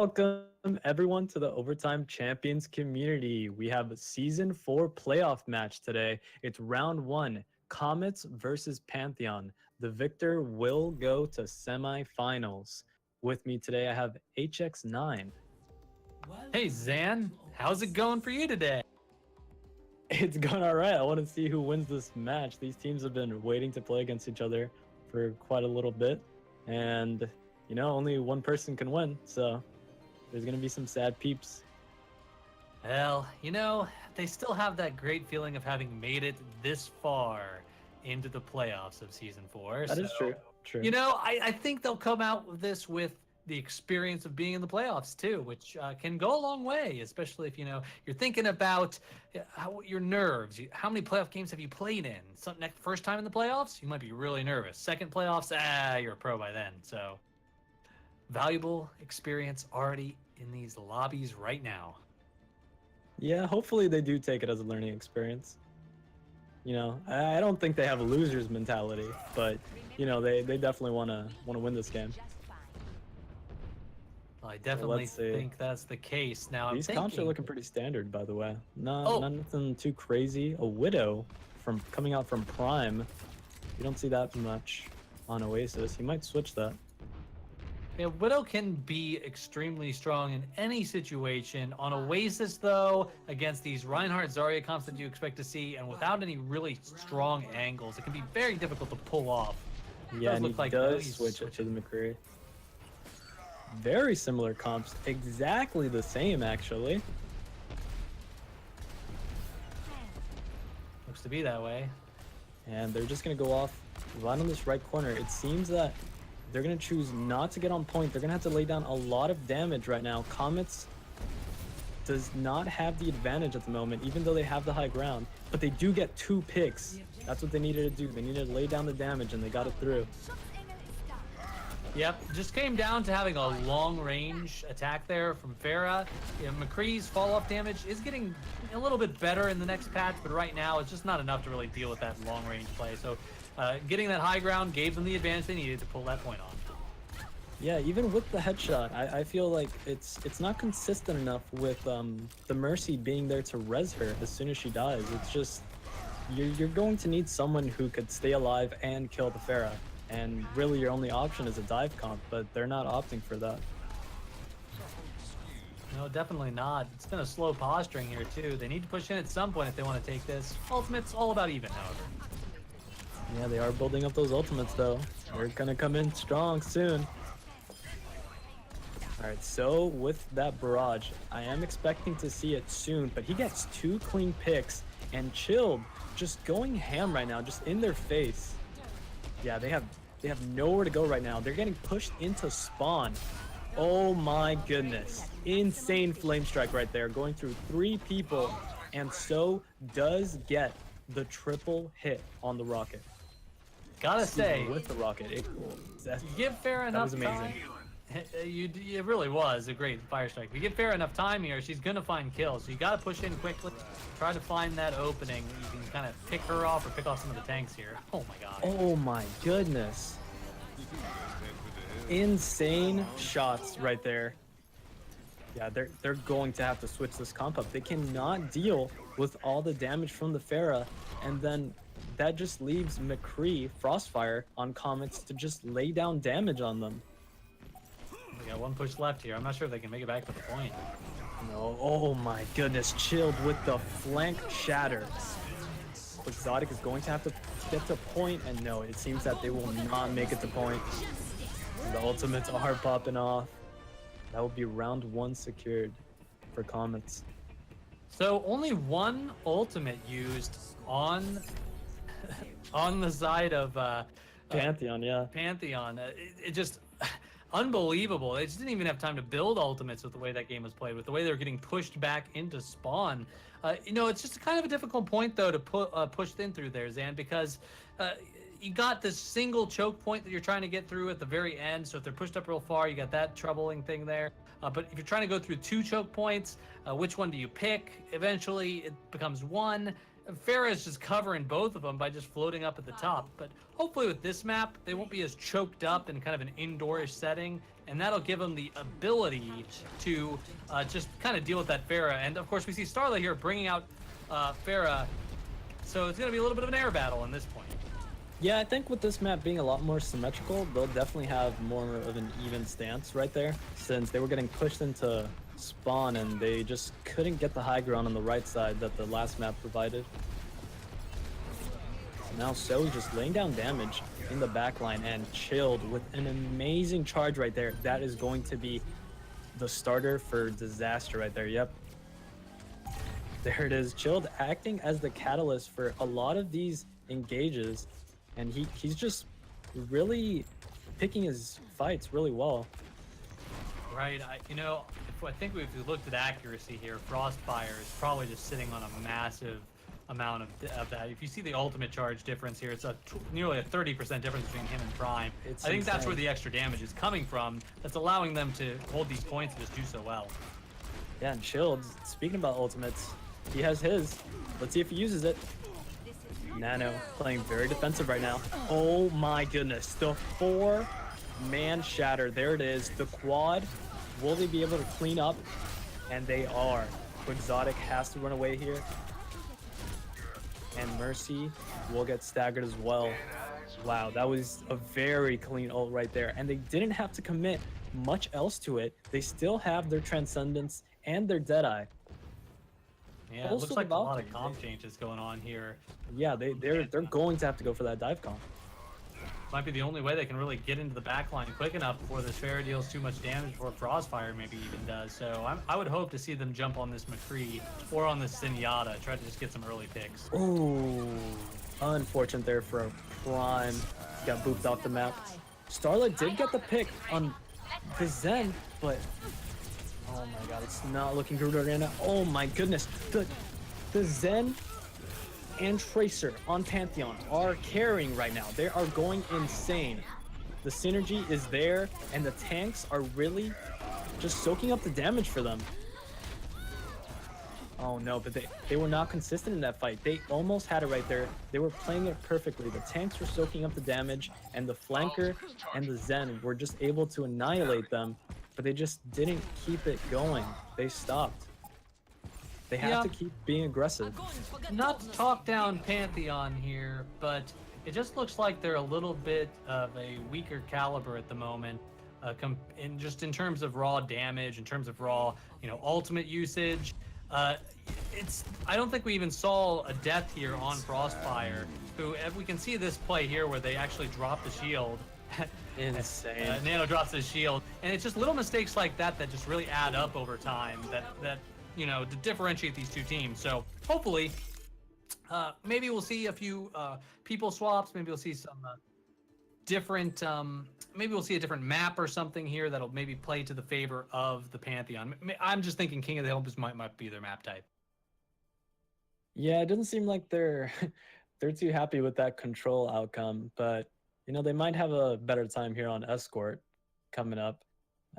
Welcome everyone to the Overtime Champions community. We have a Season 4 playoff match today. It's round 1, Comets versus Pantheon. The victor will go to semifinals. With me today, I have HX9. Hey Zan, how's it going for you today? It's going all right. I want to see who wins this match. These teams have been waiting to play against each other for quite a little bit. And, you know, only one person can win, so there's going to be some sad peeps. Well, you know, they still have that great feeling of having made it this far into the playoffs of Season 4. That is true. True. You know, I think they'll come out with this with the experience of being in the playoffs too, which can go a long way, especially if, you know, you're thinking about your nerves. How many playoff games have you played in? First time in the playoffs, you might be really nervous. Second playoffs, you're a pro by then. So valuable experience already in these lobbies right now. Yeah, hopefully they do take it as a learning experience. You know, I don't think they have a loser's mentality, but you know, they definitely want to win this game. Well, I definitely think that's the case. Now, these comps are looking pretty standard, by the way. Nothing too crazy. A Widow coming out from Prime. You don't see that much on Oasis. He might switch that. Yeah, Widow can be extremely strong in any situation. On Oasis, though, against these Reinhardt Zarya comps that you expect to see, and without any really strong angles, it can be very difficult to pull off. Yeah, and he does switch it to the McCree. Very similar comps, exactly the same, actually. Looks to be that way. And they're just going to go off right on this right corner. It seems that they're going to choose not to get on point. They're going to have to lay down a lot of damage right now. Comets does not have the advantage at the moment, even though they have the high ground. But they do get 2 picks. That's what they needed to do. They needed to lay down the damage, and they got it through. Yep, just came down to having a long-range attack there from Pharah. You know, McCree's fall-off damage is getting a little bit better in the next patch, but right now it's just not enough to really deal with that long-range play. So getting that high ground gave them the advantage they needed to pull that point off. Yeah, even with the headshot, I feel like it's not consistent enough with the Mercy being there to res her as soon as she dies. It's just, you're going to need someone who could stay alive and kill the Pharah. And really your only option is a dive comp, but they're not opting for that. No, definitely not. It's been a slow posturing here too. They need to push in at some point if they want to take this. Ultimate's all about even, however. Yeah, they are building up those ultimates though. They're gonna come in strong soon. Alright, so with that barrage, I am expecting to see it soon, but he gets 2 clean picks, and Chilled just going ham right now, just in their face. Yeah, they have nowhere to go right now. They're getting pushed into spawn. Oh my goodness. Insane flame strike right there, going through 3 people, and so does get the triple hit on the rocket. Gotta say, with the rocket, give Pharah enough amazing. time. It really was a great fire strike. If you give Pharah enough time here, she's gonna find kills. So you gotta push in quickly. Try to find that opening. You can kind of pick her off or pick off some of the tanks here. Oh my god. Oh my goodness. Insane shots right there. Yeah, they're going to have to switch this comp up. They cannot deal with all the damage from the Pharah, and then that just leaves McCree, Frostfire, on Comets to just lay down damage on them. We got 1 push left here. I'm not sure if they can make it back to the point. No, oh my goodness, Chilled with the flank shatter. Exotic is going to have to get to point, and no, it seems that they will not make it to point. The ultimates are popping off. That will be round 1 secured for Comets. So only 1 ultimate used on the side of Pantheon, yeah. Pantheon. It just unbelievable. They just didn't even have time to build ultimates with the way that game was played, with the way they were getting pushed back into spawn. You know, it's just kind of a difficult point, though, to push in through there, Zan, because you got this single choke point that you're trying to get through at the very end. So if they're pushed up real far, you got that troubling thing there. But if you're trying to go through 2 choke points, which one do you pick? Eventually, it becomes 1. Pharah is just covering both of them by just floating up at the top. But hopefully with this map, they won't be as choked up in kind of an indoorish setting, and that'll give them the ability to just kind of deal with that Pharah. And of course, we see Starla here bringing out Pharah, so it's going to be a little bit of an air battle in this point. Yeah, I think with this map being a lot more symmetrical, they'll definitely have more of an even stance right there, since they were getting pushed into spawn and they just couldn't get the high ground on the right side that the last map provided. So now Zoe just laying down damage in the backline and chilled with an amazing charge right there. That is going to be the starter for disaster right there. Yep. There it is. Chilled acting as the catalyst for a lot of these engages. And he's just really picking his fights really well. Right. I think if we looked at accuracy here, Frostfire is probably just sitting on a massive amount of that. If you see the ultimate charge difference here, it's nearly a 30% difference between him and Prime. I think that's where the extra damage is coming from. That's allowing them to hold these points and just do so well. Yeah, and Chilled, speaking about ultimates, he has his. Let's see if he uses it. Nano playing very defensive right now. Oh my goodness, the 4-man shatter. There it is, the quad. Will they be able to clean up? And they are. Quixotic has to run away here. And Mercy will get staggered as well. Wow, that was a very clean ult right there. And they didn't have to commit much else to it. They still have their Transcendence and their Deadeye. Yeah, it looks like a lot of comp changes going on here. Yeah, they're going to have to go for that dive comp. Might be the only way they can really get into the backline quick enough before this Pharah deals too much damage, before Frostfire maybe even does. So I would hope to see them jump on this McCree or on this Zenyatta, try to just get some early picks. Ooh, unfortunate there for Prime. Got booped off the map. Starlight did get the pick on the Zen, but oh my god, it's not looking good right now. Oh my goodness, the Zen and Tracer on Pantheon are carrying right now. They are going insane. The synergy is there, and the tanks are really just soaking up the damage for them. Oh no, but they were not consistent in that fight. They almost had it right there. They were playing it perfectly. The tanks were soaking up the damage, and the flanker and the Zen were just able to annihilate them, but they just didn't keep it going. They stopped. They have to keep being aggressive. Not to talk down Pantheon here, but it just looks like they're a little bit of a weaker caliber at the moment. In terms of raw damage, in terms of raw, ultimate usage. I don't think we even saw a death here on Frostfire, who, we can see this play here where they actually drop the shield. Insane. Nano drops his shield, and it's just little mistakes like that that just really add up over time that to differentiate these two teams. So hopefully, maybe we'll see a few people swaps. Maybe we'll see some different. Maybe we'll see a different map or something here that'll maybe play to the favor of the Pantheon. I'm just thinking King of the Hills might be their map type. Yeah, it doesn't seem like they're too happy with that control outcome, but they might have a better time here on Escort coming up.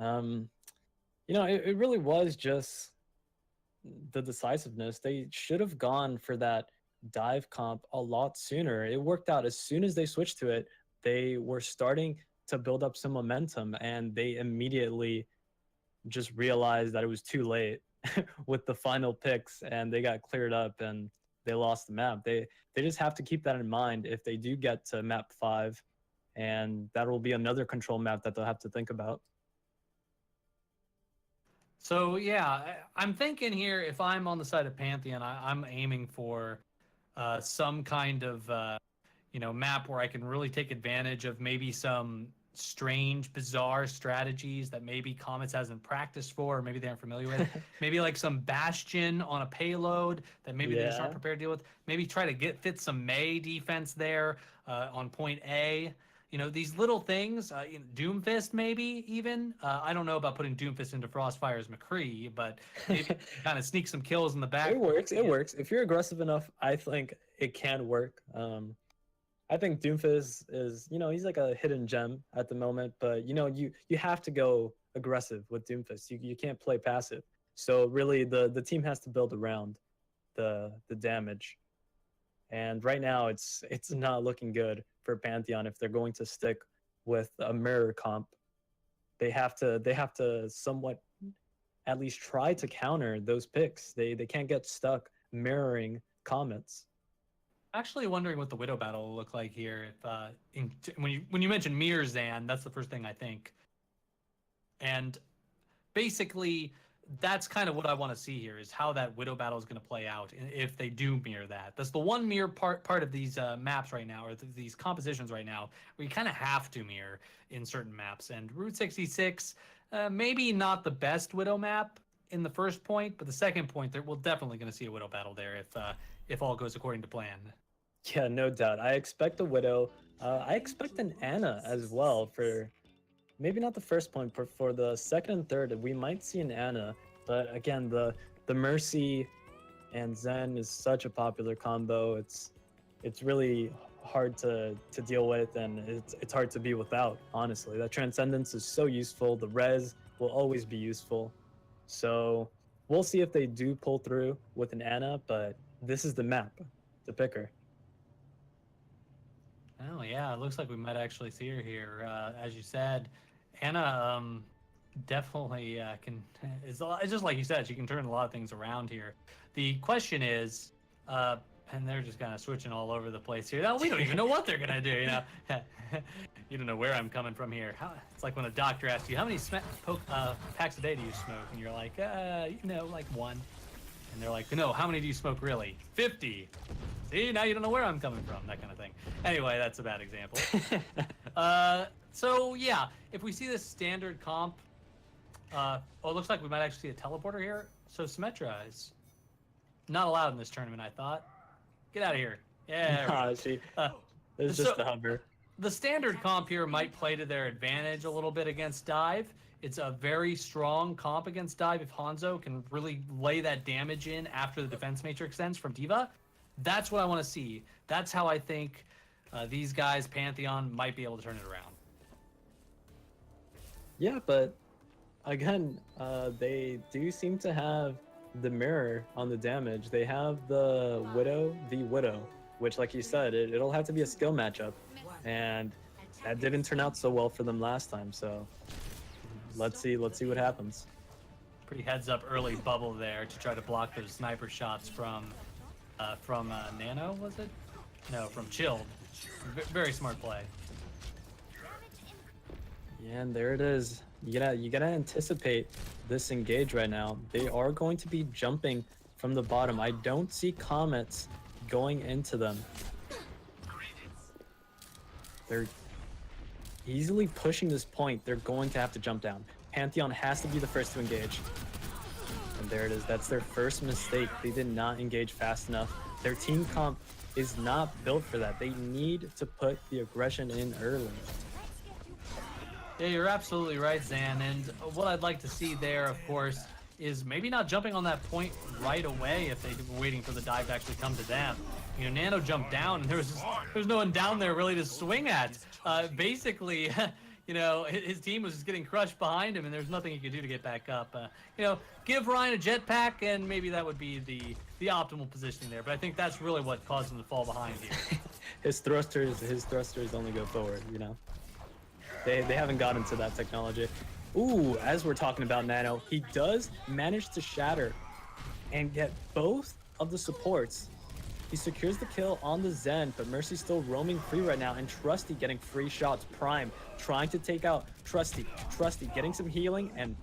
It really was just the decisiveness. They should have gone for that dive comp a lot sooner. It worked out as soon as they switched to it. They were starting to build up some momentum, and they immediately just realized that it was too late with the final picks, and they got cleared up and they lost the map. They just have to keep that in mind if they do get to map 5, and that will be another control map that they'll have to think about. So yeah, I'm thinking here, if I'm on the side of Pantheon, I'm aiming for some kind of map where I can really take advantage of maybe some strange, bizarre strategies that maybe Comets hasn't practiced for, or maybe they aren't familiar with. Maybe like some Bastion on a payload that maybe they just aren't prepared to deal with. Maybe try to fit some Mei defense there on point A. These little things, Doomfist maybe even. I don't know about putting Doomfist into Frostfire's McCree, but maybe kind of sneak some kills in the back. It works. If you're aggressive enough, I think it can work. I think Doomfist is, he's like a hidden gem at the moment, but you have to go aggressive with Doomfist. You can't play passive. So really, the team has to build around the damage. And right now, it's not looking good for Pantheon if they're going to stick with a mirror comp. They have to somewhat at least try to counter those picks. They can't get stuck mirroring Comets. Actually wondering what the Widow battle will look like here. If when you mentioned mirror Zan, that's the first thing I think. And basically, that's kind of what I want to see here is how that Widow battle is going to play out if they do mirror that. That's the one mirror part of these maps right now, or these compositions right now, where you kind of have to mirror in certain maps. And Route 66, maybe not the best Widow map in the first point, but the second point, we're definitely going to see a Widow battle there if all goes according to plan. Yeah, no doubt. I expect a Widow. I expect an Ana as well for maybe not the first point, but for the second and third, we might see an Ana. But again, the Mercy and Zen is such a popular combo. It's really hard to deal with, and it's hard to be without, honestly. That Transcendence is so useful. The Res will always be useful. So we'll see if they do pull through with an Ana, but this is the map to pick her. Oh yeah, it looks like we might actually see her here. As you said, Ana definitely can. It's just like you said, she can turn a lot of things around here. The question is, and they're just kind of switching all over the place here. Now, we don't even know what they're gonna do. You know, you don't know where I'm coming from here. It's like when a doctor asks you how many packs a day do you smoke, and you're like, like one. And they're like, no, how many do you smoke really? 50. See, now you don't know where I'm coming from, that kind of thing. Anyway, that's a bad example. So yeah, if we see this standard comp, it looks like we might actually see a teleporter here. So Symmetra is not allowed in this tournament, I thought. Get out of here. Yeah. Nah, it's just a hover. The standard comp here might play to their advantage a little bit against Dive. It's a very strong comp against Dive if Hanzo can really lay that damage in after the defense matrix ends from D.Va. That's what I want to see. That's how I think these guys, Pantheon, might be able to turn it around. Yeah, but again, they do seem to have the mirror on the damage. They have the Widow v Widow, which, like you said, it'll have to be a skill matchup. And that didn't turn out so well for them last time, so let's see what happens. Pretty heads up early bubble there to try to block those sniper shots from Nano, was it? No, from Chilled. Very smart play. Yeah, and there it is. You gotta anticipate this engage right now. They are going to be jumping from the bottom. I don't see Comets going into them. They're easily pushing this point. They're going to have to jump down. Pantheon has to be the first to engage. And there it is. That's their first mistake. They did not engage fast enough. Their team comp is not built for that. They need to put the aggression in early. Yeah, you're absolutely right, Zan. And what I'd like to see there, of course, is maybe not jumping on that point right away if they were waiting for the dive to actually come to them. You know, Nano jumped down, and there's no one down there really to swing at. Basically, you know, his team was just getting crushed behind him, and there's nothing he could do to get back up. You know, give Ryan a jetpack, and maybe that would be the optimal positioning there. But I think that's really what caused him to fall behind here. his thrusters only go forward, you know. They haven't gotten to that technology. Ooh, as we're talking about Nano, he does manage to shatter and get both of the supports. He secures the kill on the Zen, but Mercy's still roaming free right now, and Trusty getting free shots. Prime trying to take out Trusty. Trusty getting some healing, and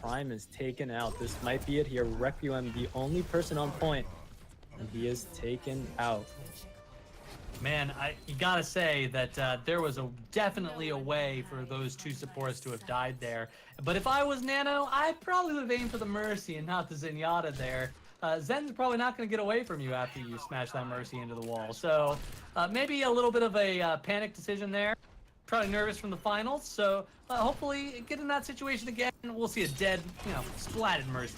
Prime is taken out. This might be it here. Requiem, the only person on point, and he is taken out. Man, you gotta say that there was definitely a way for those two supports to have died there. But if I was Nano, I probably would have aimed for the Mercy and not the Zenyatta there. Zen's probably not going to get away from you after you smash that Mercy into the wall. So maybe a little bit of a panic decision there. Probably nervous from the finals. So hopefully get in that situation again. We'll see a dead, splatted Mercy.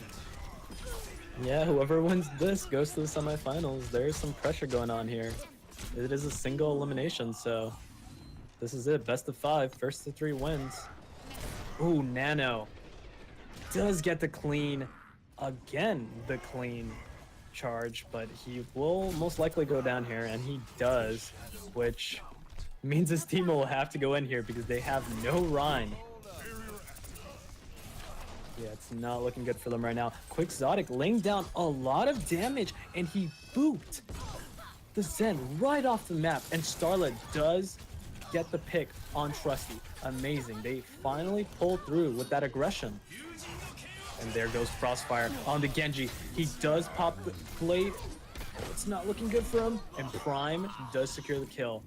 Yeah, whoever wins this goes to the semifinals. There's some pressure going on here. It is a single elimination, so this is it. Best of 5, first to 3 wins. Ooh, Nano. does get the clean, again, the clean charge, but he will most likely go down here, and he does, which means his team will have to go in here because they have no Rhine. Yeah, it's not looking good for them right now. Quixotic laying down a lot of damage, and he booped the Zen right off the map, and Starlet does get the pick on Trusty. Amazing. They finally pull through with that aggression. And there goes Frostfire on the Genji. He does pop the blade. Oh, it's not looking good for him. And Prime does secure the kill.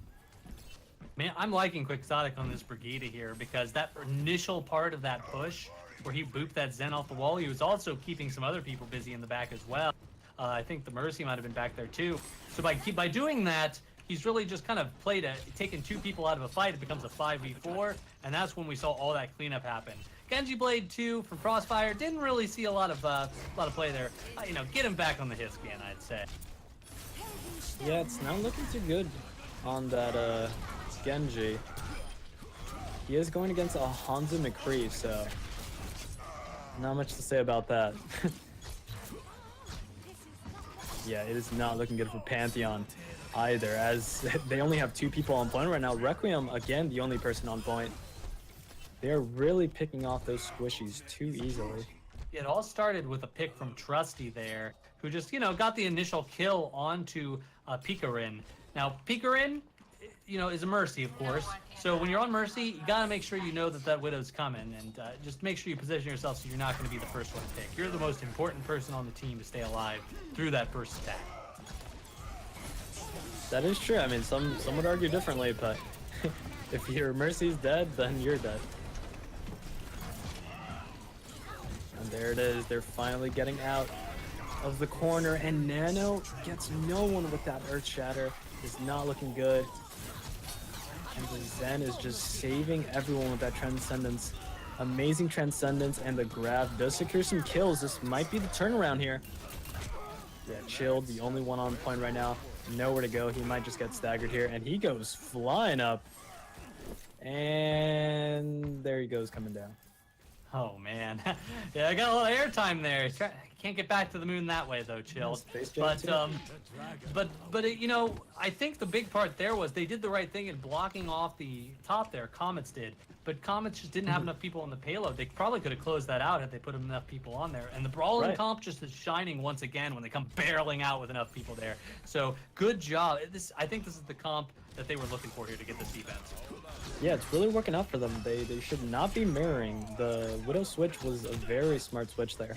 Man, I'm liking Quixotic on this Brigida here because that initial part of that push where he booped that Zen off the wall, he was also keeping some other people busy in the back as well. I think the Mercy might have been back there too. So by doing that, he's really just kind of taken two people out of a fight. It becomes a 5v4, and that's when we saw all that cleanup happen. Genji Blade 2 from Frostfire didn't really see a lot of play there. Get him back on the hit scan, I'd say. Yeah, it's not looking too good on that Genji. He is going against a Hanzo McCree, so not much to say about that. Yeah, it is not looking good for Pantheon either, as they only have two people on point right now. Requiem, again, the only person on point. They're really picking off those squishies too easily. It all started with a pick from Trusty there, who just, got the initial kill onto Pikarin. Now, Pikarin, is a Mercy, of course. So when you're on Mercy, you gotta make sure you know that Widow's coming, and just make sure you position yourself so you're not gonna be the first one to pick. You're the most important person on the team to stay alive through that first attack. That is true. I mean, some would argue differently, but if your Mercy's dead, then you're dead. And there it is. They're finally getting out of the corner, and Nano gets no one with that Earth Shatter. Is not looking good. And the Zen is just saving everyone with that Transcendence. Amazing Transcendence, and the grab does secure some kills. This might be the turnaround here. Yeah, Chilled, the only one on point right now. Nowhere to go. He might just get staggered here, and he goes flying up. And there he goes, coming down. Oh man, yeah, I got a lot of airtime there. Can't get back to the moon that way though, Chilled. But I think the big part there was they did the right thing in blocking off the top there. Comets did, but Comets just didn't have enough people on the payload. They probably could have closed that out had they put enough people on there. And the Brawling comp just is shining once again when they come barreling out with enough people there. So good job. I think this is the comp that they were looking for here to get this defense. Yeah, it's really working out for them. They should not be mirroring. The Widow switch was a very smart switch there.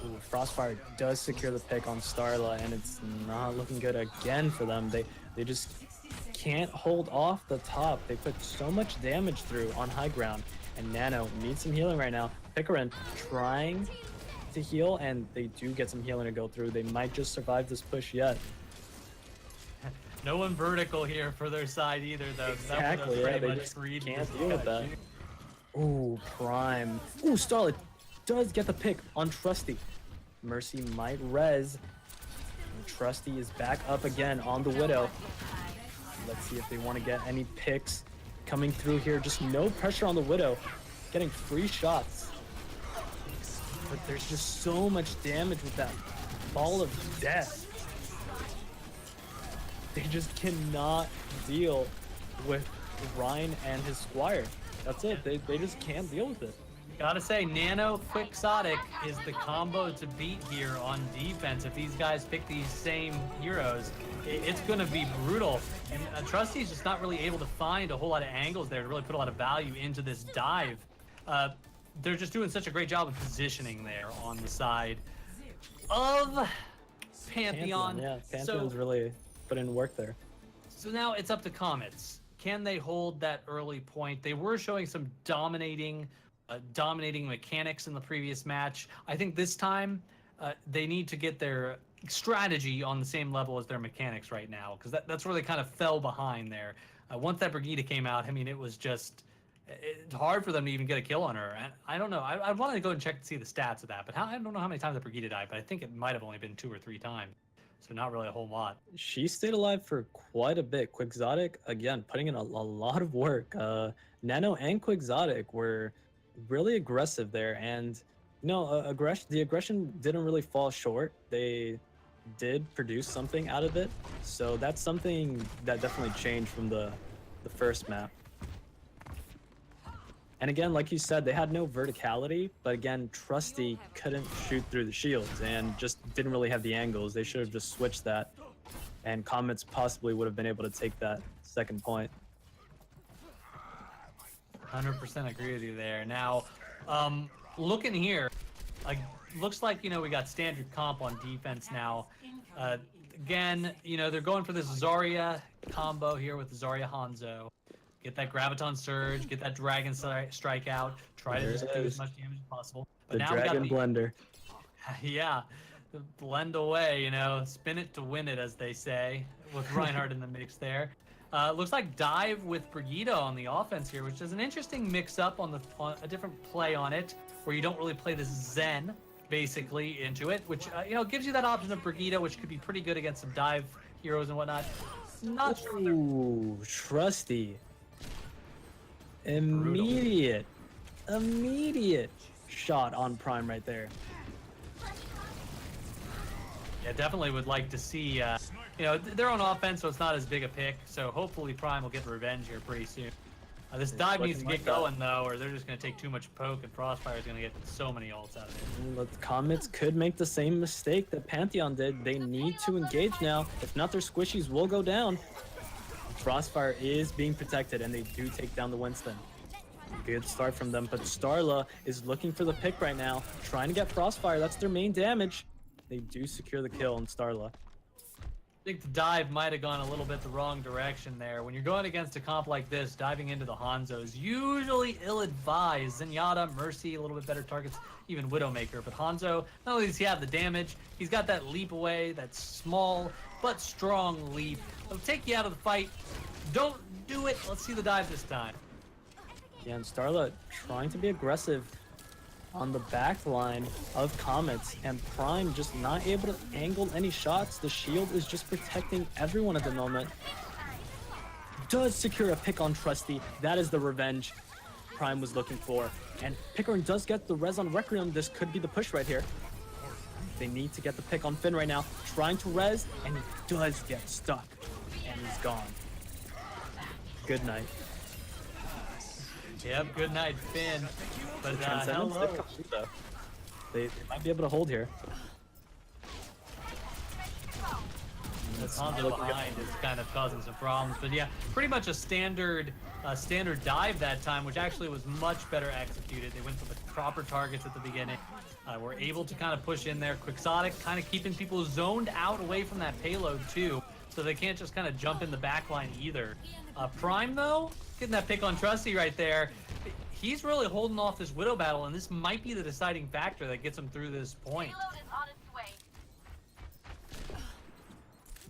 Ooh, Frostfire does secure the pick on Starla, and it's not looking good again for them. They just can't hold off the top. They put so much damage through on high ground, and Nano needs some healing right now. Pikarin trying to heal, and they do get some healing to go through. They might just survive this push yet. No one vertical here for their side either, though. Exactly, yeah, they just can't deal with that. Ooh, Prime. Ooh, Starlet does get the pick on Trusty. Mercy might res. And Trusty is back up again on the Widow. Let's see if they want to get any picks coming through here. Just no pressure on the Widow. Getting free shots. But there's just so much damage with that ball of death. They just cannot deal with Ryan and his Squire. That's it. They just can't deal with it. Gotta say, Nano Quixotic is the combo to beat here on defense. If these guys pick these same heroes, it's going to be brutal. And Trusty's just not really able to find a whole lot of angles there to really put a lot of value into this dive. They're just doing such a great job of positioning there on the side of Pantheon. Yeah, Pantheon's really put in work there. So now it's up to Comets. Can they hold that early point? They were showing some dominating mechanics in the previous match. I think this time they need to get their strategy on the same level as their mechanics right now, because that's where they kind of fell behind there. Once that Brigida came out, I mean, it was just it's hard for them to even get a kill on her. And I don't know. I wanted to go and check to see the stats of that, but I don't know how many times that Brigida died, but I think it might have only been 2 or 3 times. So not really a whole lot. She stayed alive for quite a bit. Quixotic, again, putting in a lot of work. Nano and Quixotic were really aggressive there, and the aggression didn't really fall short. They did produce something out of it, so that's something that definitely changed from the first map. And again, like you said, they had no verticality, but again, Trusty couldn't shoot through the shields and just didn't really have the angles. They should have just switched that, and Comets possibly would have been able to take that second point. 100% agree with you there. Now, looking here, looks like, we got standard comp on defense now. Again, they're going for this Zarya combo here with Zarya Hanzo. Get that Graviton Surge, get that Dragon Strike out, try to just do as much damage as possible. But The now Dragon we got Blender. yeah, blend away, spin it to win it, as they say, with Reinhardt in the mix there. Looks like Dive with Brigitte on the offense here, which is an interesting mix-up on a different play on it, where you don't really play this Zen, basically, into it, which, gives you that option of Brigitte, which could be pretty good against some Dive heroes and whatnot. Not sure. Ooh, Trusty. Immediate shot on Prime right there. Yeah, definitely would like to see, they're on offense, so it's not as big a pick. So hopefully Prime will get revenge here pretty soon. This dive needs to get going, though, or they're just going to take too much poke, and Frostfire is going to get so many ults out of it. But the Comets could make the same mistake that Pantheon did. They need to engage now. If not, their squishies will go down. Frostfire is being protected, and they do take down the Winston. Good start from them, but Starla is looking for the pick right now, trying to get Frostfire. That's their main damage. They do secure the kill on Starla. I think the dive might have gone a little bit the wrong direction there. When you're going against a comp like this, diving into the Hanzo is usually ill-advised. Zenyatta, Mercy, a little bit better targets, even Widowmaker. But Hanzo, not only does he have the damage, he's got that leap away, that small but strong leap. It'll take you out of the fight. Don't do it. Let's see the dive this time. Yeah, and Starla trying to be aggressive on the back line of Comets, and Prime just not able to angle any shots. The shield is just protecting everyone at the moment. Does secure a pick on Trusty. That is the revenge Prime was looking for. And Pickering does get the res on Requiem. This could be the push right here. They need to get the pick on Finn right now. Trying to res, and he does get stuck. And he's gone. Good night. Yep, good night, Finn. But Transcendence, hello. They might be able to hold here. That's Hanzo behind is kind of causing some problems. But yeah, pretty much a standard dive that time, which actually was much better executed. They went for the proper targets at the beginning. Were able to kind of push in there. Quixotic kind of keeping people zoned out away from that payload too, so they can't just kind of jump in the back line either. Prime, though, getting that pick on Trusty right there. He's really holding off this Widow battle, and this might be the deciding factor that gets him through this point.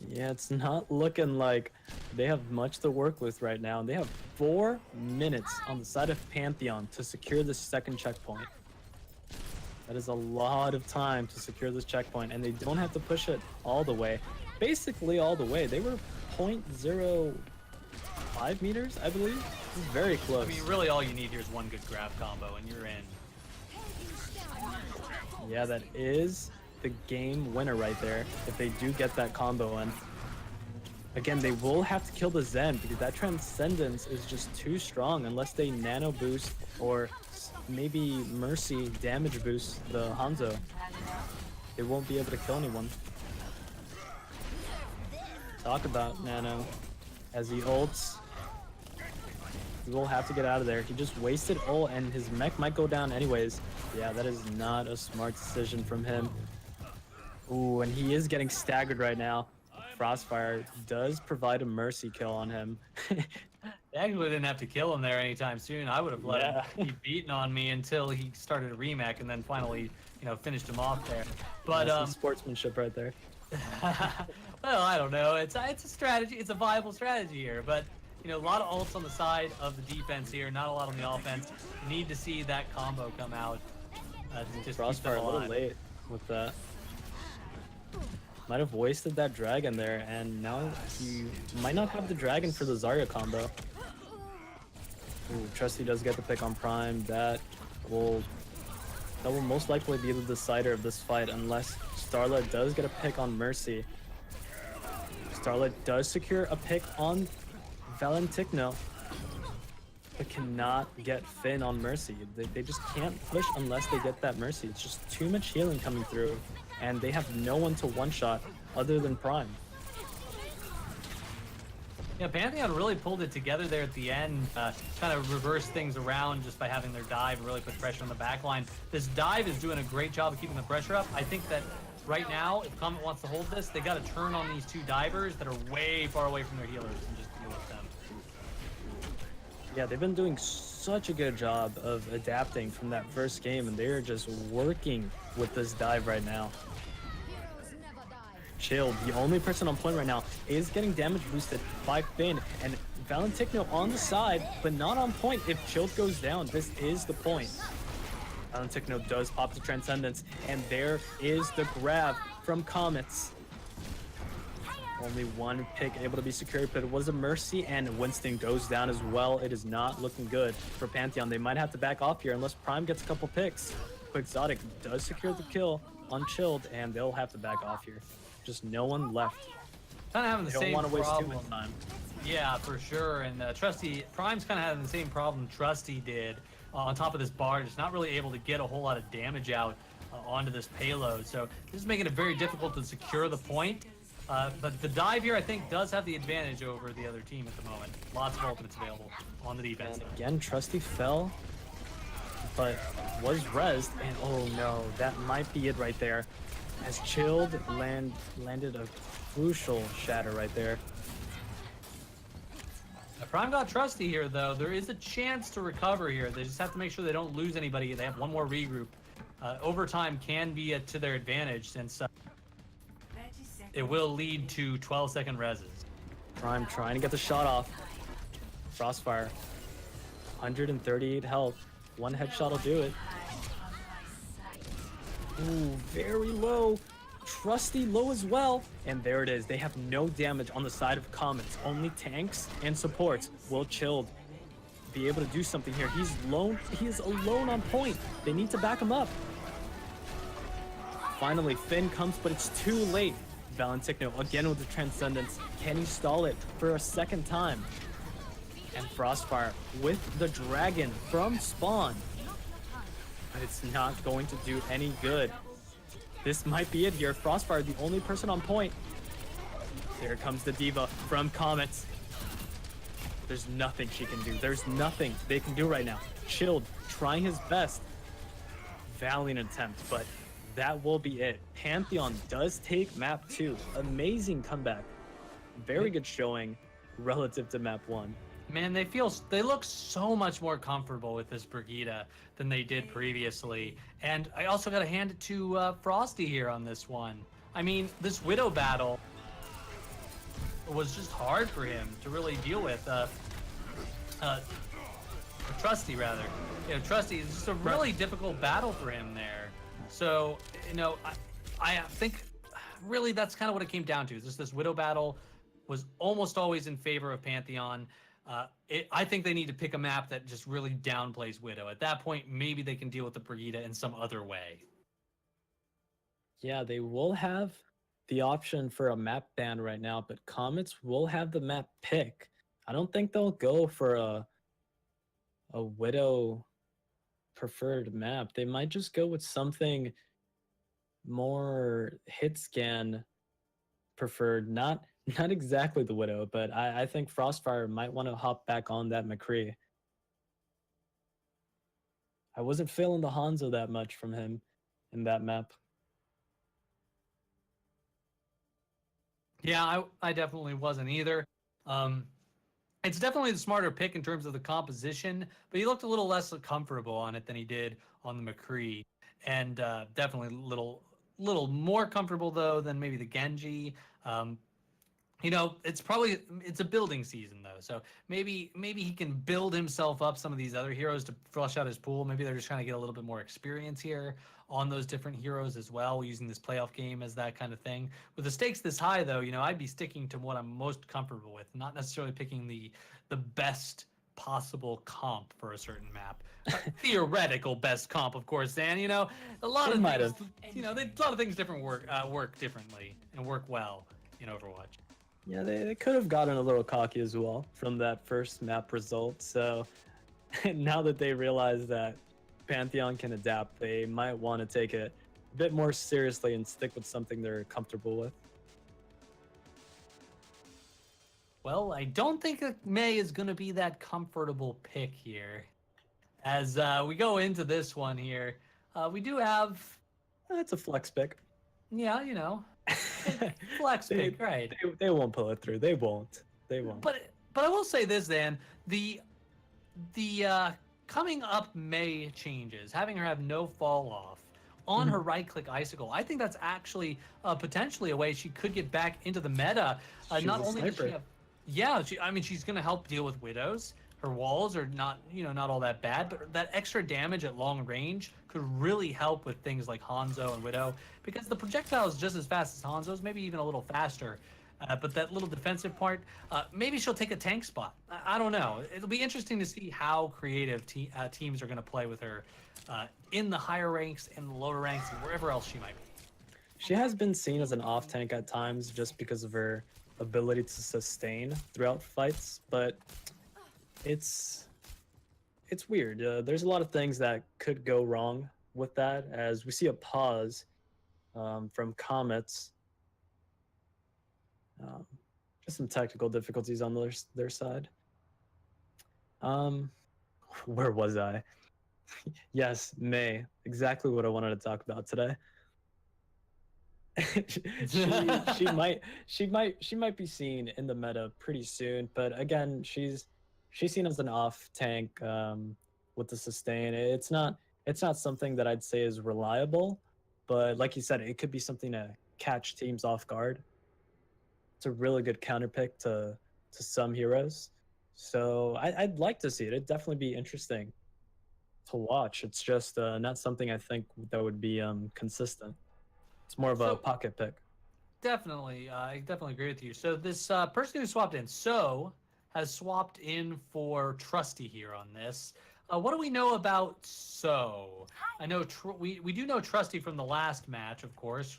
Yeah, it's not looking like they have much to work with right now. They have 4 minutes on the side of Pantheon to secure this second checkpoint. That is a lot of time to secure this checkpoint, and they don't have to push it all the way. Basically all the way. They were 0.05 meters, I believe. This is very close. I mean, really all you need here is one good grab combo, and you're in. Yeah, that is the game winner right there, if they do get that combo in. Again, they will have to kill the Zen, because that Transcendence is just too strong unless they nano boost or maybe Mercy damage boost the Hanzo. They won't be able to kill anyone. Talk about nano. As he ults, he will have to get out of there. He just wasted ult, and his mech might go down anyways. Yeah, that is not a smart decision from him. Ooh, and he is getting staggered right now. Frostfire does provide a Mercy kill on him. They actually didn't have to kill him there anytime soon. I would have let him keep beating on me until he started a remake, and then finally, finished him off there. But That's sportsmanship right there. well, I don't know. It's a strategy. It's a viable strategy here, but a lot of ults on the side of the defense here, not a lot on the offense. Need to see that combo come out. Just Frostfire a little late with that. Might have wasted that dragon there, and now he might not have the dragon for the Zarya combo. Ooh, Trusty does get the pick on Prime. Will that will most likely be the decider of this fight unless Starlet does get a pick on Mercy. Starlet does secure a pick on Valentigno, but cannot get Finn on Mercy. They just can't push unless they get that Mercy. It's just too much healing coming through, and they have no one to one-shot other than Prime. Yeah, Pantheon really pulled it together there at the end, kind of reversed things around just by having their dive really put pressure on the back line. This dive is doing a great job of keeping the pressure up. I think that right now, if Comet wants to hold this, they got to turn on these two divers that are way far away from their healers and just deal with them. Yeah, they've been doing such a good job of adapting from that first game, and they're just working with this dive right now. Chilled, the only person on point right now, is getting damage boosted by Finn, and Valentigno on the side, but not on point. If Chilled goes down, this is the point. Valentigno does pop the Transcendence, and there is the grab from Comets. Only one pick able to be secured, but it was a Mercy, and Winston goes down as well. It is not looking good for Pantheon. They might have to back off here unless Prime gets a couple picks. Quixotic does secure the kill on Chilled, and they'll have to back off here. Just no one left. Kind of having the same problem. They don't want to waste too much time. Yeah, for sure. And Trusty, Prime's kind of having the same problem Trusty did on top of this bar, just not really able to get a whole lot of damage out onto this payload. So this is making it very difficult to secure the point. But the dive here, I think, does have the advantage over the other team at the moment. Lots of ultimates available on the defense. And again, Trusty fell, but was rezzed, and oh no, that might be it right there. As Chilled landed a crucial shatter right there. Prime got Trusty here, though. There is a chance to recover here. They just have to make sure they don't lose anybody. They have one more regroup. Overtime can be to their advantage since it will lead to 12-second reses. Prime trying to get the shot off. Frostfire. 138 health. One headshot will do it. Ooh, very low. Trusty low as well. And there it is. They have no damage on the side of Comets. Only tanks and supports. Will Chilled be able to do something here? He is alone on point. They need to back him up. Finally, Finn comes, but it's too late. Valentigno again with the Transcendence. Can he stall it for a second time? And Frostfire with the Dragon from spawn. But it's not going to do any good. This might be it here. Frostfire, the only person on point. There comes the Diva from Comets. There's nothing she can do. There's nothing they can do right now. Chilled, trying his best. Valiant attempt, but that will be it. Pantheon does take map 2. Amazing comeback. Very good showing relative to map 1. Man, they look so much more comfortable with this Brigida than they did previously. And I also got to hand it to Frosty here on this one. I mean, this Widow battle was just hard for him to really deal with. Trusty, rather. You know, Trusty is just a really difficult battle for him there. So, you know, I think really that's kind of what it came down to. Is just this Widow battle was almost always in favor of Pantheon. I think they need to pick a map that just really downplays Widow. At that point, maybe they can deal with the Brigida in some other way. Yeah, they will have the option for a map ban right now, but Comets will have the map pick. I don't think they'll go for a Widow preferred map. They might just go with something more hit scan preferred, not exactly the Widow, but I think Frostfire might want to hop back on that McCree. I wasn't feeling the Hanzo that much from him in that map. Yeah, I definitely wasn't either. It's definitely the smarter pick in terms of the composition, but he looked a little less comfortable on it than he did on the McCree, and definitely a little more comfortable though than maybe the Genji. You know, it's a building season though, so maybe he can build himself up some of these other heroes to flush out his pool. Maybe they're just trying to get a little bit more experience here on those different heroes as well, using this playoff game as that kind of thing. With the stakes this high though, you know, I'd be sticking to what I'm most comfortable with, not necessarily picking the best possible comp for a certain map. Theoretical best comp, of course, Dan. You know, a lot It of might things, you know, a lot of things different work differently and work well in Overwatch. Yeah, they could have gotten a little cocky as well from that first map result. So now that they realize that Pantheon can adapt, they might want to take it a bit more seriously and stick with something they're comfortable with. Well, I don't think that May is going to be that comfortable pick here. As we go into this one here, we do have, That's a flex pick. yeah, you know, flex They- pick, right? They won't pull it through. They won't. They won't. But I will say this, Dan, the coming up May changes, having her have no fall off on her right click icicle, I think that's actually potentially a way she could get back into the meta. She's Not a only does she sniper. have, yeah, I mean, she's going to help deal with widows. Her walls are not, you know, not all that bad, but that extra damage at long range could really help with things like Hanzo and Widow, because the projectile is just as fast as Hanzo's, maybe even a little faster. But that little defensive part, maybe she'll take a tank spot. I don't know. It'll be interesting to see how creative teams are going to play with her in the higher ranks, in the lower ranks, and wherever else she might be. She has been seen as an off tank at times just because of her ability to sustain throughout fights, but it's weird. There's a lot of things that could go wrong with that, as we see a pause from Comets. Just some technical difficulties on their side. Where was I? Yes, May. Exactly what I wanted to talk about today. she might be seen in the meta pretty soon, but again, she's seen as an off tank with the sustain. It's not something that I'd say is reliable, but like you said, it could be something to catch teams off guard. It's a really good counter pick to some heroes. So I'd like to see it. It'd definitely be interesting to watch. It's just not something I think that would be consistent. It's more of a pocket pick. Definitely, I definitely agree with you. So this person who swapped in, has swapped in for Trusty here on this. What do we know about So? I know we do know Trusty from the last match, of course.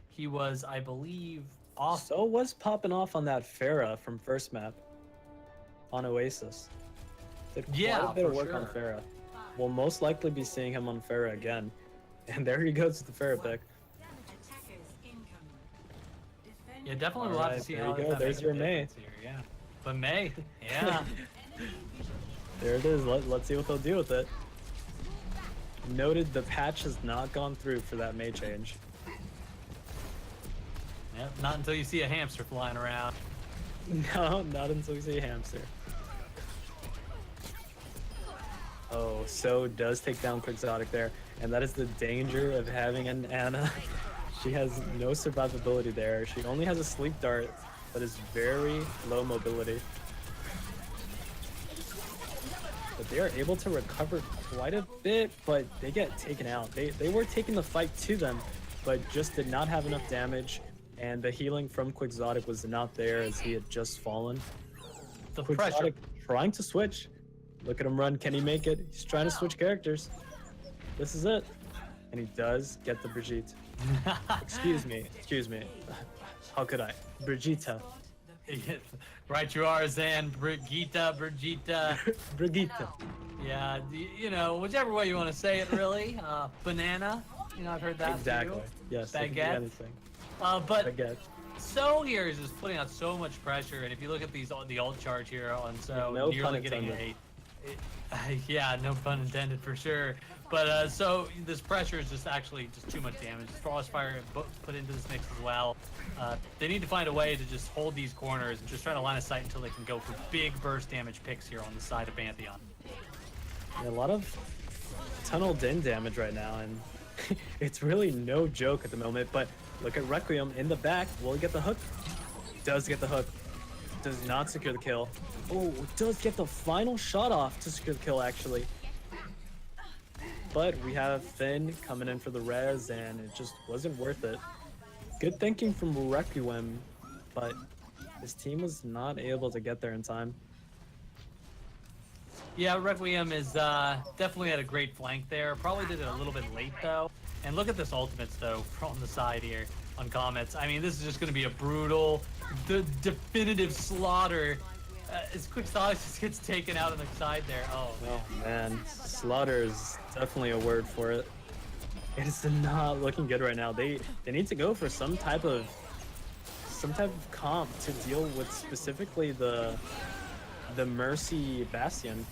He was, I believe, off. So was popping off on that Pharah from first map on Oasis. Did quite a bit of work on Pharah. We'll most likely be seeing him on Pharah again. And there he goes with the Pharah pick. Yeah, definitely we'll have to see there how you go. that There's makes a your May. difference here, yeah. But May, yeah. There it is. Let's see what they'll do with it. Noted the patch has not gone through for that May change. Yep, not until you see a hamster flying around. No, not until we see a hamster. Oh, So does take down Quixotic there, and that is the danger of having an Ana. She has no survivability there. She only has a sleep dart that is very low mobility. But they are able to recover quite a bit, but they get taken out. They were taking the fight to them, but just did not have enough damage, and the healing from Quixotic was not there as he had just fallen. The Quixotic pressure. trying to switch. Look at him run. Can he make it? He's trying to switch characters. This is it. And he does get the Brigitte. Excuse me. How could I? Brigitte. Right you are, Zan. Brigitte. Brigitte. Yeah, you know, whichever way you want to say it, really. Banana. You know, I've heard that Exactly. too. Yes. it could be Baguette. anything. But Baguette. So here is just putting out so much pressure, and if you look at the ult charge here on So, No pun nearly getting intended. yeah, no pun intended for sure. But so this pressure is just actually just too much damage. Frostfire put into this mix as well. They need to find a way to just hold these corners and just try to line of sight until they can go for big burst damage picks here on the side of Pantheon. Yeah, a lot of tunnel din damage right now, and it's really no joke at the moment. But look at Requiem in the back. Will he get the hook? Does get the hook. Does not secure the kill. Oh, does get the final shot off to secure the kill, actually. But we have Finn coming in for the res, and it just wasn't worth it. Good thinking from Requiem, but his team was not able to get there in time. Yeah, Requiem is definitely had a great flank there. Probably did it a little bit late though. And look at this ultimates though from the side here on Comets. I mean, this is just going to be a brutal, definitive slaughter. As Quick Sauce just gets taken out on the side there. Oh Man, slaughter is definitely a word for it. It's not looking good right now. They need to go for some type of comp to deal with specifically the Mercy Bastion.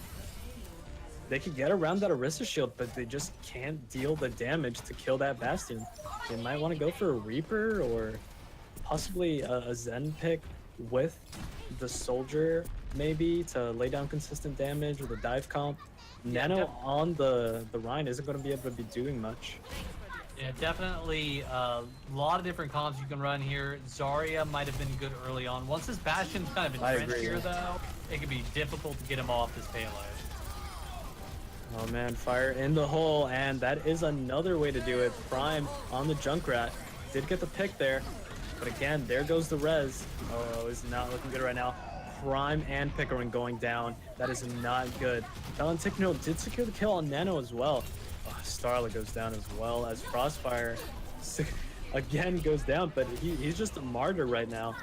They could get around that Orisa shield, but they just can't deal the damage to kill that Bastion. They might want to go for a Reaper or possibly a Zen pick with the Soldier, maybe, to lay down consistent damage with a dive comp. Nano on the Rhine isn't going to be able to be doing much. Yeah, definitely a lot of different comps you can run here. Zarya might have been good early on. Once this Bastion's kind of entrenched here, though, it can be difficult to get him off this payload. Oh man, fire in the hole, and that is another way to do it. Prime on the Junkrat. Did get the pick there, but again, there goes the res. Oh, is not looking good right now. Prime and Pickering going down. That is not good. Valentikno did secure the kill on Nano as well. Oh, Starla goes down as well as Frostfire again goes down, but he's just a martyr right now.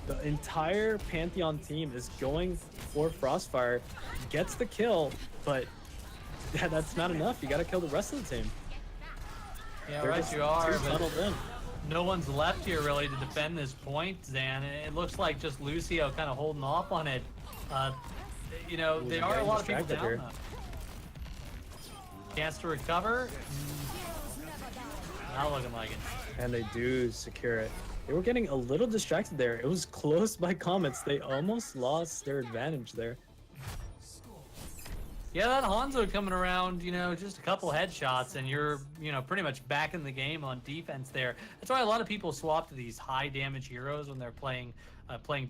The entire Pantheon team is going for Frostfire, gets the kill, but that's not enough. You got to kill the rest of the team. Yeah, They're right you are, but tunneled in. no one's left here really to defend this point, Zan. It looks like just Lucio kind of holding off on it. You know, there are a lot of people down here. though. Chance to recover? Not looking like it. And they do secure it. They were getting a little distracted there. It was close by Comets. They almost lost their advantage there. Yeah, that Hanzo coming around, you know, just a couple headshots and you're, you know, pretty much back in the game on defense there. That's why a lot of people swap to these high damage heroes when they're playing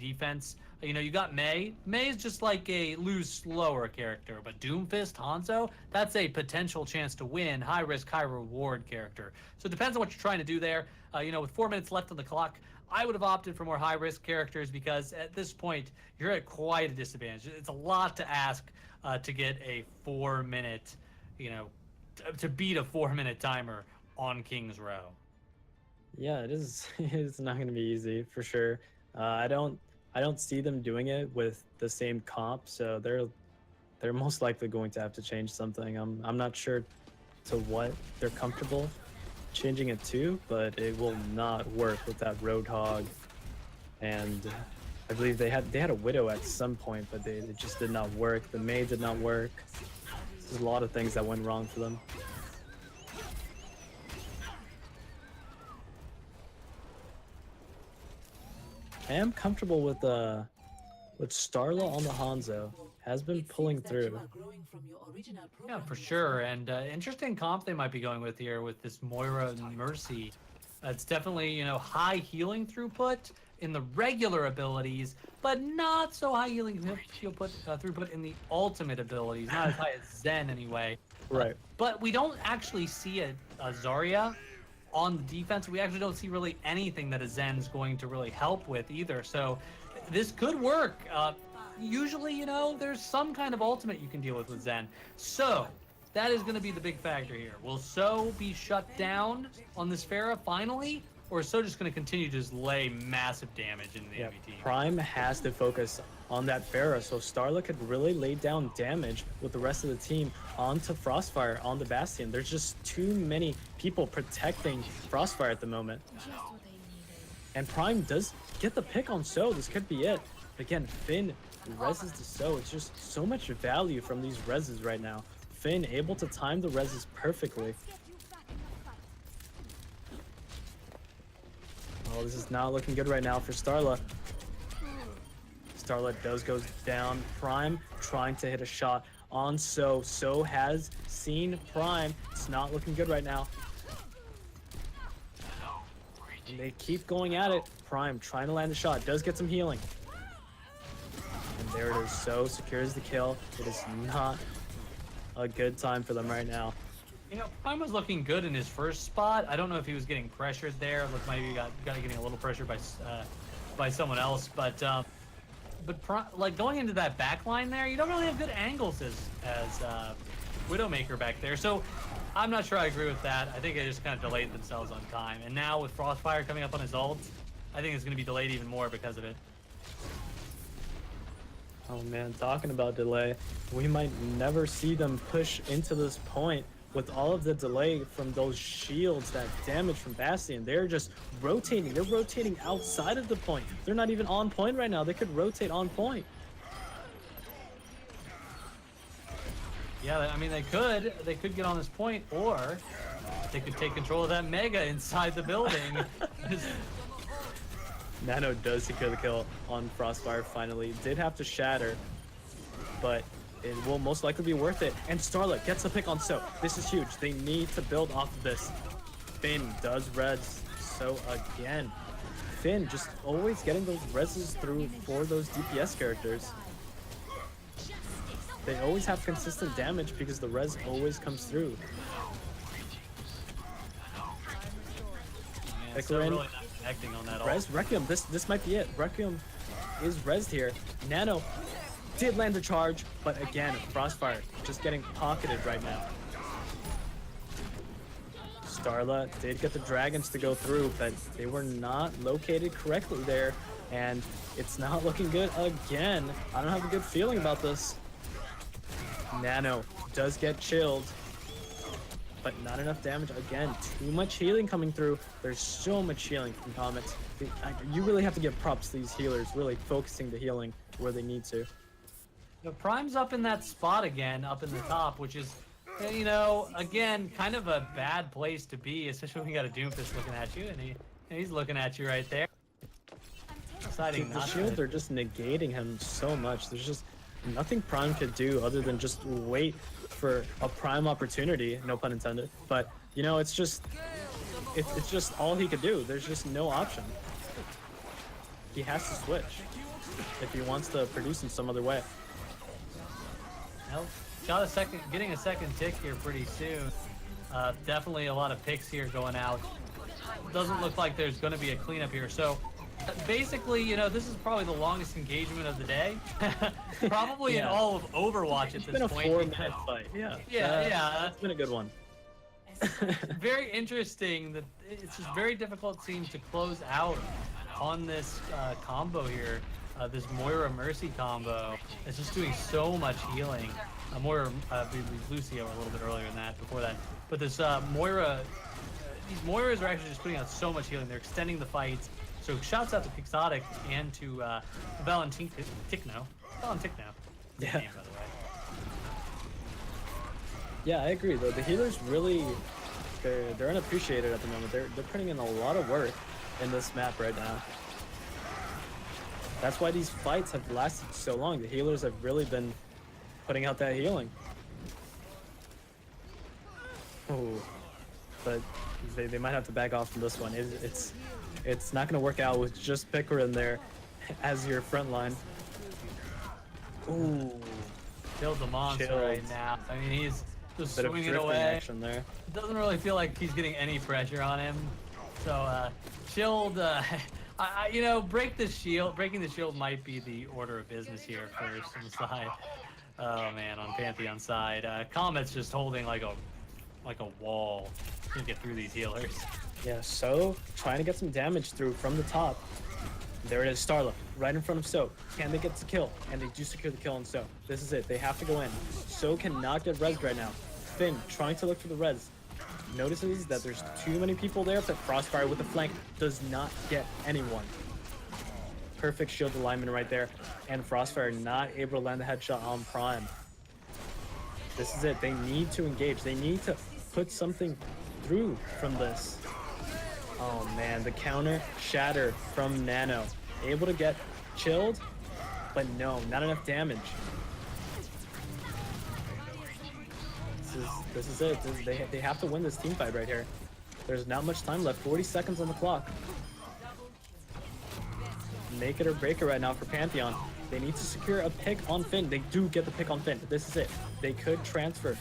defense. You know, you got Mei. Mei is just like a lose slower character, but Doomfist, Hanzo, that's a potential chance to win, high risk, high reward character. So it depends on what you're trying to do there. You know, with 4 minutes left on the clock, I would have opted for more high risk characters because at this point, you're at quite a disadvantage. It's a lot to ask to get a 4 minute, you know, to beat a 4 minute timer on King's Row. Yeah, it is. It's not going to be easy for sure. I don't see them doing it with the same comp, so they're most likely going to have to change something. I'm not sure to what they're comfortable changing it to, but it will not work with that Roadhog. And I believe they had a Widow at some point, but it just did not work. The Mei did not work. There's a lot of things that went wrong for them. I am comfortable with Starla on the Hanzo. Has been pulling through. Yeah, for sure. And interesting comp they might be going with here with this Moira and Mercy. It's definitely, you know, high healing throughput in the regular abilities, but not so high healing throughput in the ultimate abilities. Not as high as Zen anyway. Right. But we don't actually see a Zarya on the defense. We actually don't see really anything that a Zen's going to really help with either. So this could work. Usually, you know, there's some kind of ultimate you can deal with Zen. So that is going to be the big factor here. Will So be shut down on this Pharah finally? Or is So just going to continue to just lay massive damage in the MVT? Prime has to focus on that Pharah, so Starla could really lay down damage with the rest of the team onto Frostfire on the Bastion. There's just too many people protecting Frostfire at the moment. And Prime does get the pick on So. This could be it. Again, Finn reses to So. It's just so much value from these reses right now. Finn able to time the reses perfectly. Oh, this is not looking good right now for Starla. Starla does go down. Prime trying to hit a shot on So. So has seen Prime. It's not looking good right now. And they keep going at it. Prime trying to land the shot. Does get some healing. And there it is. So secures the kill. It is not a good time for them right now. You know, Prime was looking good in his first spot. I don't know if he was getting pressured there. Look, maybe he got getting a little pressure by someone else. But like going into that back line there, you don't really have good angles as Widowmaker back there. So I'm not sure I agree with that. I think they just kind of delayed themselves on time. And now with Frostfire coming up on his ult, I think it's going to be delayed even more because of it. Oh man, talking about delay, we might never see them push into this point with all of the delay from those shields, that damage from Bastion. They're just rotating. They're rotating outside of the point. They're not even on point right now. They could rotate on point. Yeah, I mean, they could get on this point, or they could take control of that Mega inside the building. Nano does secure the kill on Frostfire finally. Did have to shatter, but it will most likely be worth it. And Starlet gets the pick on So. This is huge. They need to build off of this. Finn does res So again. Finn just always getting those reses through for those DPS characters. They always have consistent damage because the res always comes through. Man, so really not connecting on that Res Requiem, this might be it. Requiem is resed here. Nano did land the charge, but again, Frostfire just getting pocketed right now. Starla did get the dragons to go through, but they were not located correctly there, and it's not looking good again. I don't have a good feeling about this. Nano does get chilled, but not enough damage again. Too much healing coming through. There's so much healing from Comets. You really have to give props to these healers, really focusing the healing where they need to. The Prime's up in that spot again, up in the top, which is, you know, again, kind of a bad place to be, especially when you got a Doomfist looking at you, and he's looking at you right there. Deciding The not shields to. are just negating him so much. There's just nothing Prime could do other than just wait for a Prime opportunity, no pun intended. But, you know, it's just all he could do. There's just no option. He has to switch if he wants to produce in some other way. Nope. Getting a second tick here pretty soon. Definitely a lot of picks here going out. Doesn't look like there's going to be a cleanup here. So basically, you know, this is probably the longest engagement of the day. Probably in all of Overwatch at this point. It's been a 4-minute fight. Yeah. Yeah. It's been a good one. Very interesting that it's just very difficult, it seems, to close out on this combo here. This Moira Mercy combo. It's just doing so much healing. Moira, Lucio a little bit earlier than that, before that. But this Moira, these Moiras are actually just putting out so much healing. They're extending the fights. So shouts out to Pixotic and to Valentino. Yeah. Name, by the way. Yeah, I agree though. The healers really, they're unappreciated at the moment. They're putting in a lot of work in this map right now. That's why these fights have lasted so long. The healers have really been putting out that healing. Oh, but they might have to back off from this one. It's not going to work out with just Picker in there as your front line. Ooh, Killed the monster Chilled. right now. I mean, he's just bit of swinging drifting away. action there. It doesn't really feel like he's getting any pressure on him. So, chilled. You know, breaking the shield might be the order of business here first on the side. Oh man, on Pantheon side, Comets just holding like a wall to get through these healers. Yeah, So trying to get some damage through from the top. There it is, Starla, right in front of So. Can they get the kill? And they do secure the kill on So. This is it, they have to go in. So cannot get rezzed right now. Finn trying to look for the res. Notices that there's too many people there, but Frostfire with the flank does not get anyone. Perfect shield alignment right there. And Frostfire not able to land the headshot on Prime. This is it, they need to engage. They need to put something through from this. Oh man, the counter shatter from Nano. Able to get chilled, but no, not enough damage. This is it. They have to win this team fight right here. There's not much time left. 40 seconds on the clock. Make it or break it right now for Pantheon. They need to secure a pick on Finn. They do get the pick on Finn. This is it. They could transfer.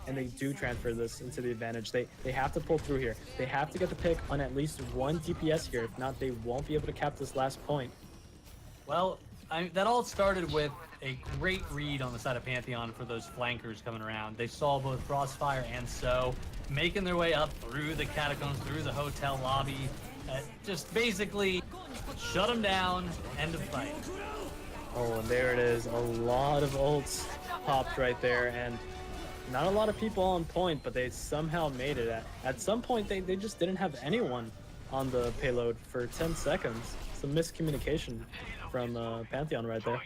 And they do transfer this into the advantage. They have to pull through here. They have to get the pick on at least one DPS here. If not, they won't be able to cap this last point. Well, that all started with a great read on the side of Pantheon for those flankers coming around. They saw both Crossfire and So making their way up through the catacombs, through the hotel lobby. Just basically shut them down, end of fight. Oh, and there it is. A lot of ults popped right there, and not a lot of people on point, but they somehow made it. At some point, they just didn't have anyone on the payload for 10 seconds. Some miscommunication from Pantheon right there.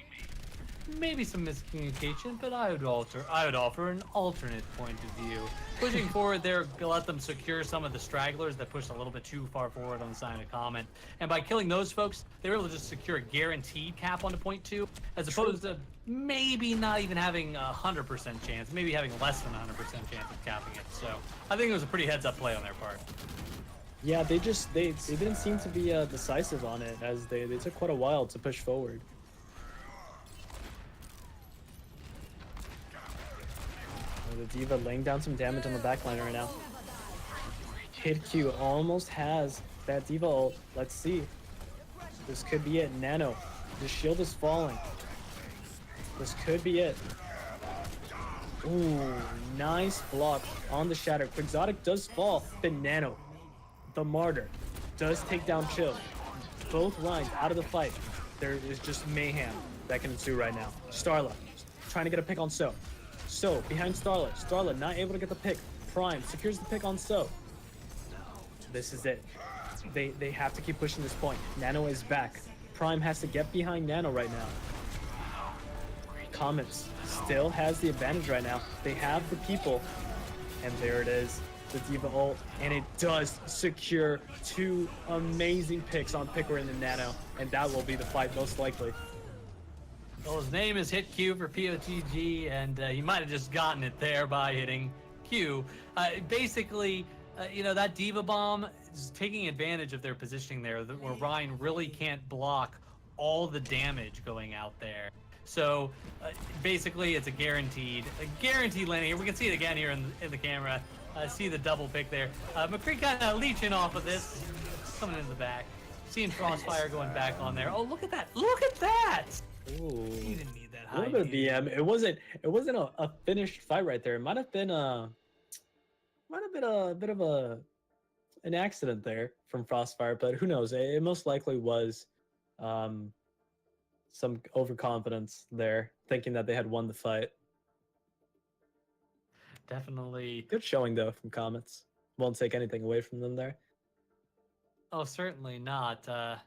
Maybe some miscommunication, but I would offer an alternate point of view. Pushing forward there, let them secure some of the stragglers that pushed a little bit too far forward on the side of Comet. And by killing those folks, they were able to just secure a guaranteed cap onto point 2, as opposed to maybe not even having a 100% chance, maybe having less than a 100% chance of capping it. So I think it was a pretty heads-up play on their part. Yeah, they didn't seem to be decisive on it, as they took quite a while to push forward. The D.Va laying down some damage on the backline right now. Hit Q almost has that D.Va ult. Let's see. This could be it. Nano. The shield is falling. This could be it. Ooh, nice block on the Shatter. Quixotic does fall, but Nano, the Martyr, does take down Chill. Both lines out of the fight. There is just mayhem that can ensue right now. Starla trying to get a pick on So. So, behind Starla. Starla not able to get the pick. Prime secures the pick on So. This is it. They have to keep pushing this point. Nano is back. Prime has to get behind Nano right now. Comets still has the advantage right now. They have the people. And there it is. The D.Va ult. And it does secure 2 amazing picks on Pickering and Nano. And that will be the fight most likely. Well, his name is Hit Q for POTG, and he might have just gotten it there by hitting Q. Basically, that D.Va bomb is taking advantage of their positioning there, where Ryan really can't block all the damage going out there. So basically, it's a guaranteed landing here. We can see it again here in the camera. See the double pick there. McCree kind of leeching off of this, coming in the back. Seeing Crossfire going back on there. Oh, look at that! Look at that! Ooh. You didn't need that high. A little bit of BM. It wasn't a finished fight right there. It might have been a bit of an accident there from Frostfire, but who knows? It most likely was some overconfidence there, thinking that they had won the fight. Definitely. Good showing though from Comets. Won't take anything away from them there. Oh, certainly not. I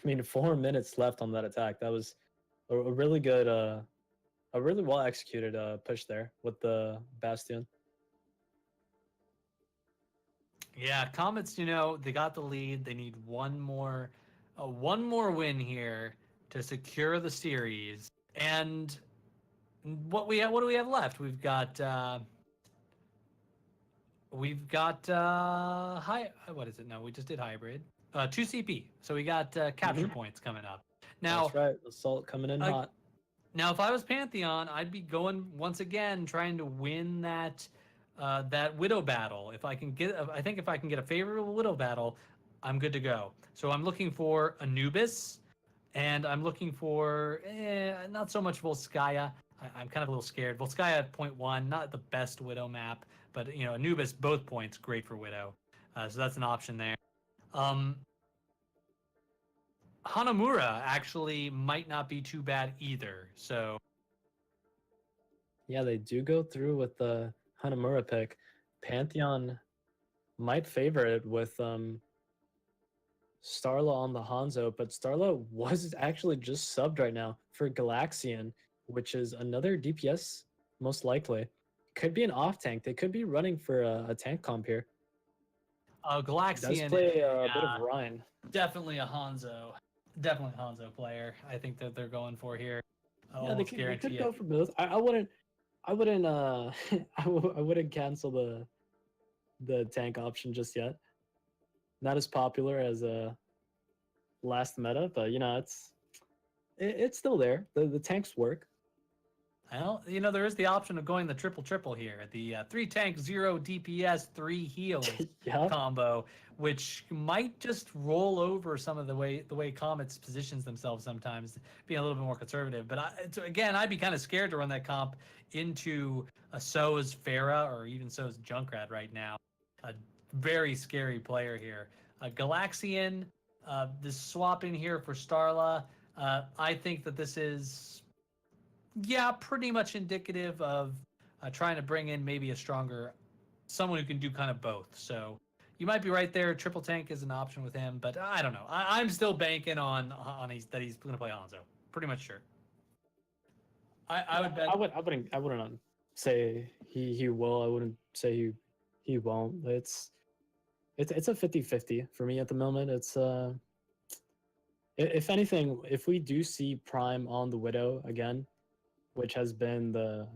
mean, 4 minutes left on that attack. That was a really good, a really well executed push there with the Bastion. Yeah, Comets, they got the lead. They need one more win here to secure the series. And what do we have left? We've got what is it? No, we just did hybrid. 2 CP. So we got capture points coming up. Now, that's right. Assault coming in hot. Now, if I was Pantheon, I'd be going once again trying to win that Widow battle. If I think if I can get a favorable Widow battle, I'm good to go. So I'm looking for Anubis, and I'm looking for not so much Volskaya. I'm kind of a little scared. Volskaya at 0.1, not the best Widow map, but Anubis both points great for Widow. So that's an option there. Hanamura actually might not be too bad either. So yeah, they do go through with the Hanamura pick. Pantheon might favor it with Starla on the Hanzo, but Starla was actually just subbed right now for Galaxian, which is another DPS most likely. Could be an off tank. They could be running for a tank comp here. Galaxian does play a bit of Rhine. Definitely a Hanzo. Definitely a Hanzo player. I think that they're going for here. Yeah, they could go for both. I wouldn't I wouldn't cancel the tank option just yet. Not as popular as last meta, but it's still there. The tanks work. There is the option of going the triple triple here, the 3 tank, 0 DPS, 3 heals Yeah. combo, which might just roll over some of the way Comets positions themselves sometimes, being a little bit more conservative. But again, I'd be kind of scared to run that comp into a So's Pharah or even So's Junkrat right now. A very scary player here. Galaxian, this swap in here for Starla. I think that this is, yeah, pretty much indicative of trying to bring in maybe a stronger, someone who can do kind of both. So you might be right there. Triple tank is an option with him, but I don't know. I'm still banking on that he's going to play Hanzo. Pretty much sure. I would bet. I wouldn't say he will. I wouldn't say he won't. It's a 50-50 for me at the moment. It's if anything, if we do see Prime on the Widow again, which has been the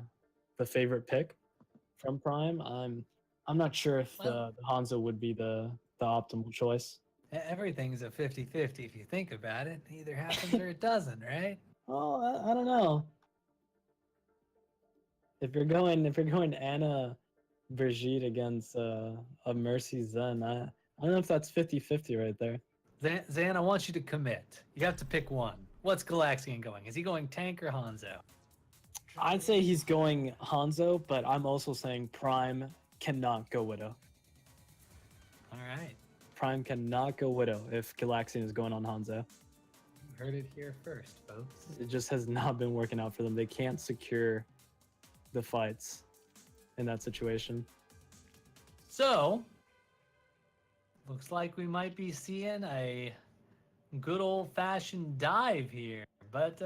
favorite pick from Prime, I'm not sure if the Hanzo would be the optimal choice. Everything's a 50-50 if you think about it. It either happens or it doesn't, right? Oh, I don't know. If you're going Anna Brigitte against a Mercy Zen, I don't know if that's 50-50 right there. Zan, I want you to commit. You have to pick one. What's Galaxian going? Is he going tank or Hanzo? I'd say he's going Hanzo, but I'm also saying Prime cannot go Widow. All right. Prime cannot go Widow if Galaxian is going on Hanzo. You heard it here first, folks. It just has not been working out for them. They can't secure the fights in that situation. So, looks like we might be seeing a good old-fashioned dive here. But,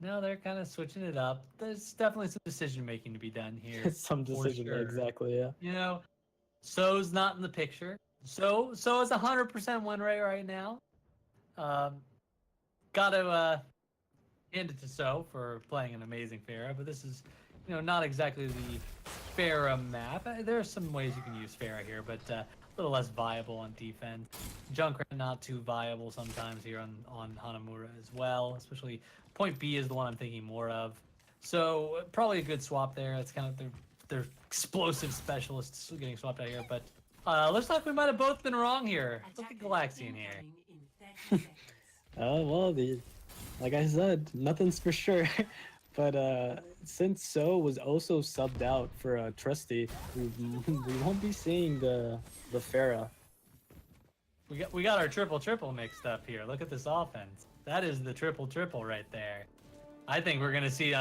no, they're kind of switching it up. There's definitely some decision-making to be done here. Some decision, sure. Exactly, yeah. You know, So's not in the picture. So is 100% win rate right now. Gotta hand it to So for playing an amazing Pharah, but this is, not exactly the Pharah map. There are some ways you can use Pharah here, but a little less viable on defense. Junkrat not too viable sometimes here on Hanamura as well, especially point B is the one I'm thinking more of. So probably a good swap there. That's kind of their explosive specialists getting swapped out here, but looks like we might have both been wrong here. Look at Galaxian here. Well, like I said, nothing's for sure. But since So was also subbed out for Trusty, we won't be seeing the Pharah. We got our triple mixed up here. Look at this offense. That is the triple right there. I think we're gonna see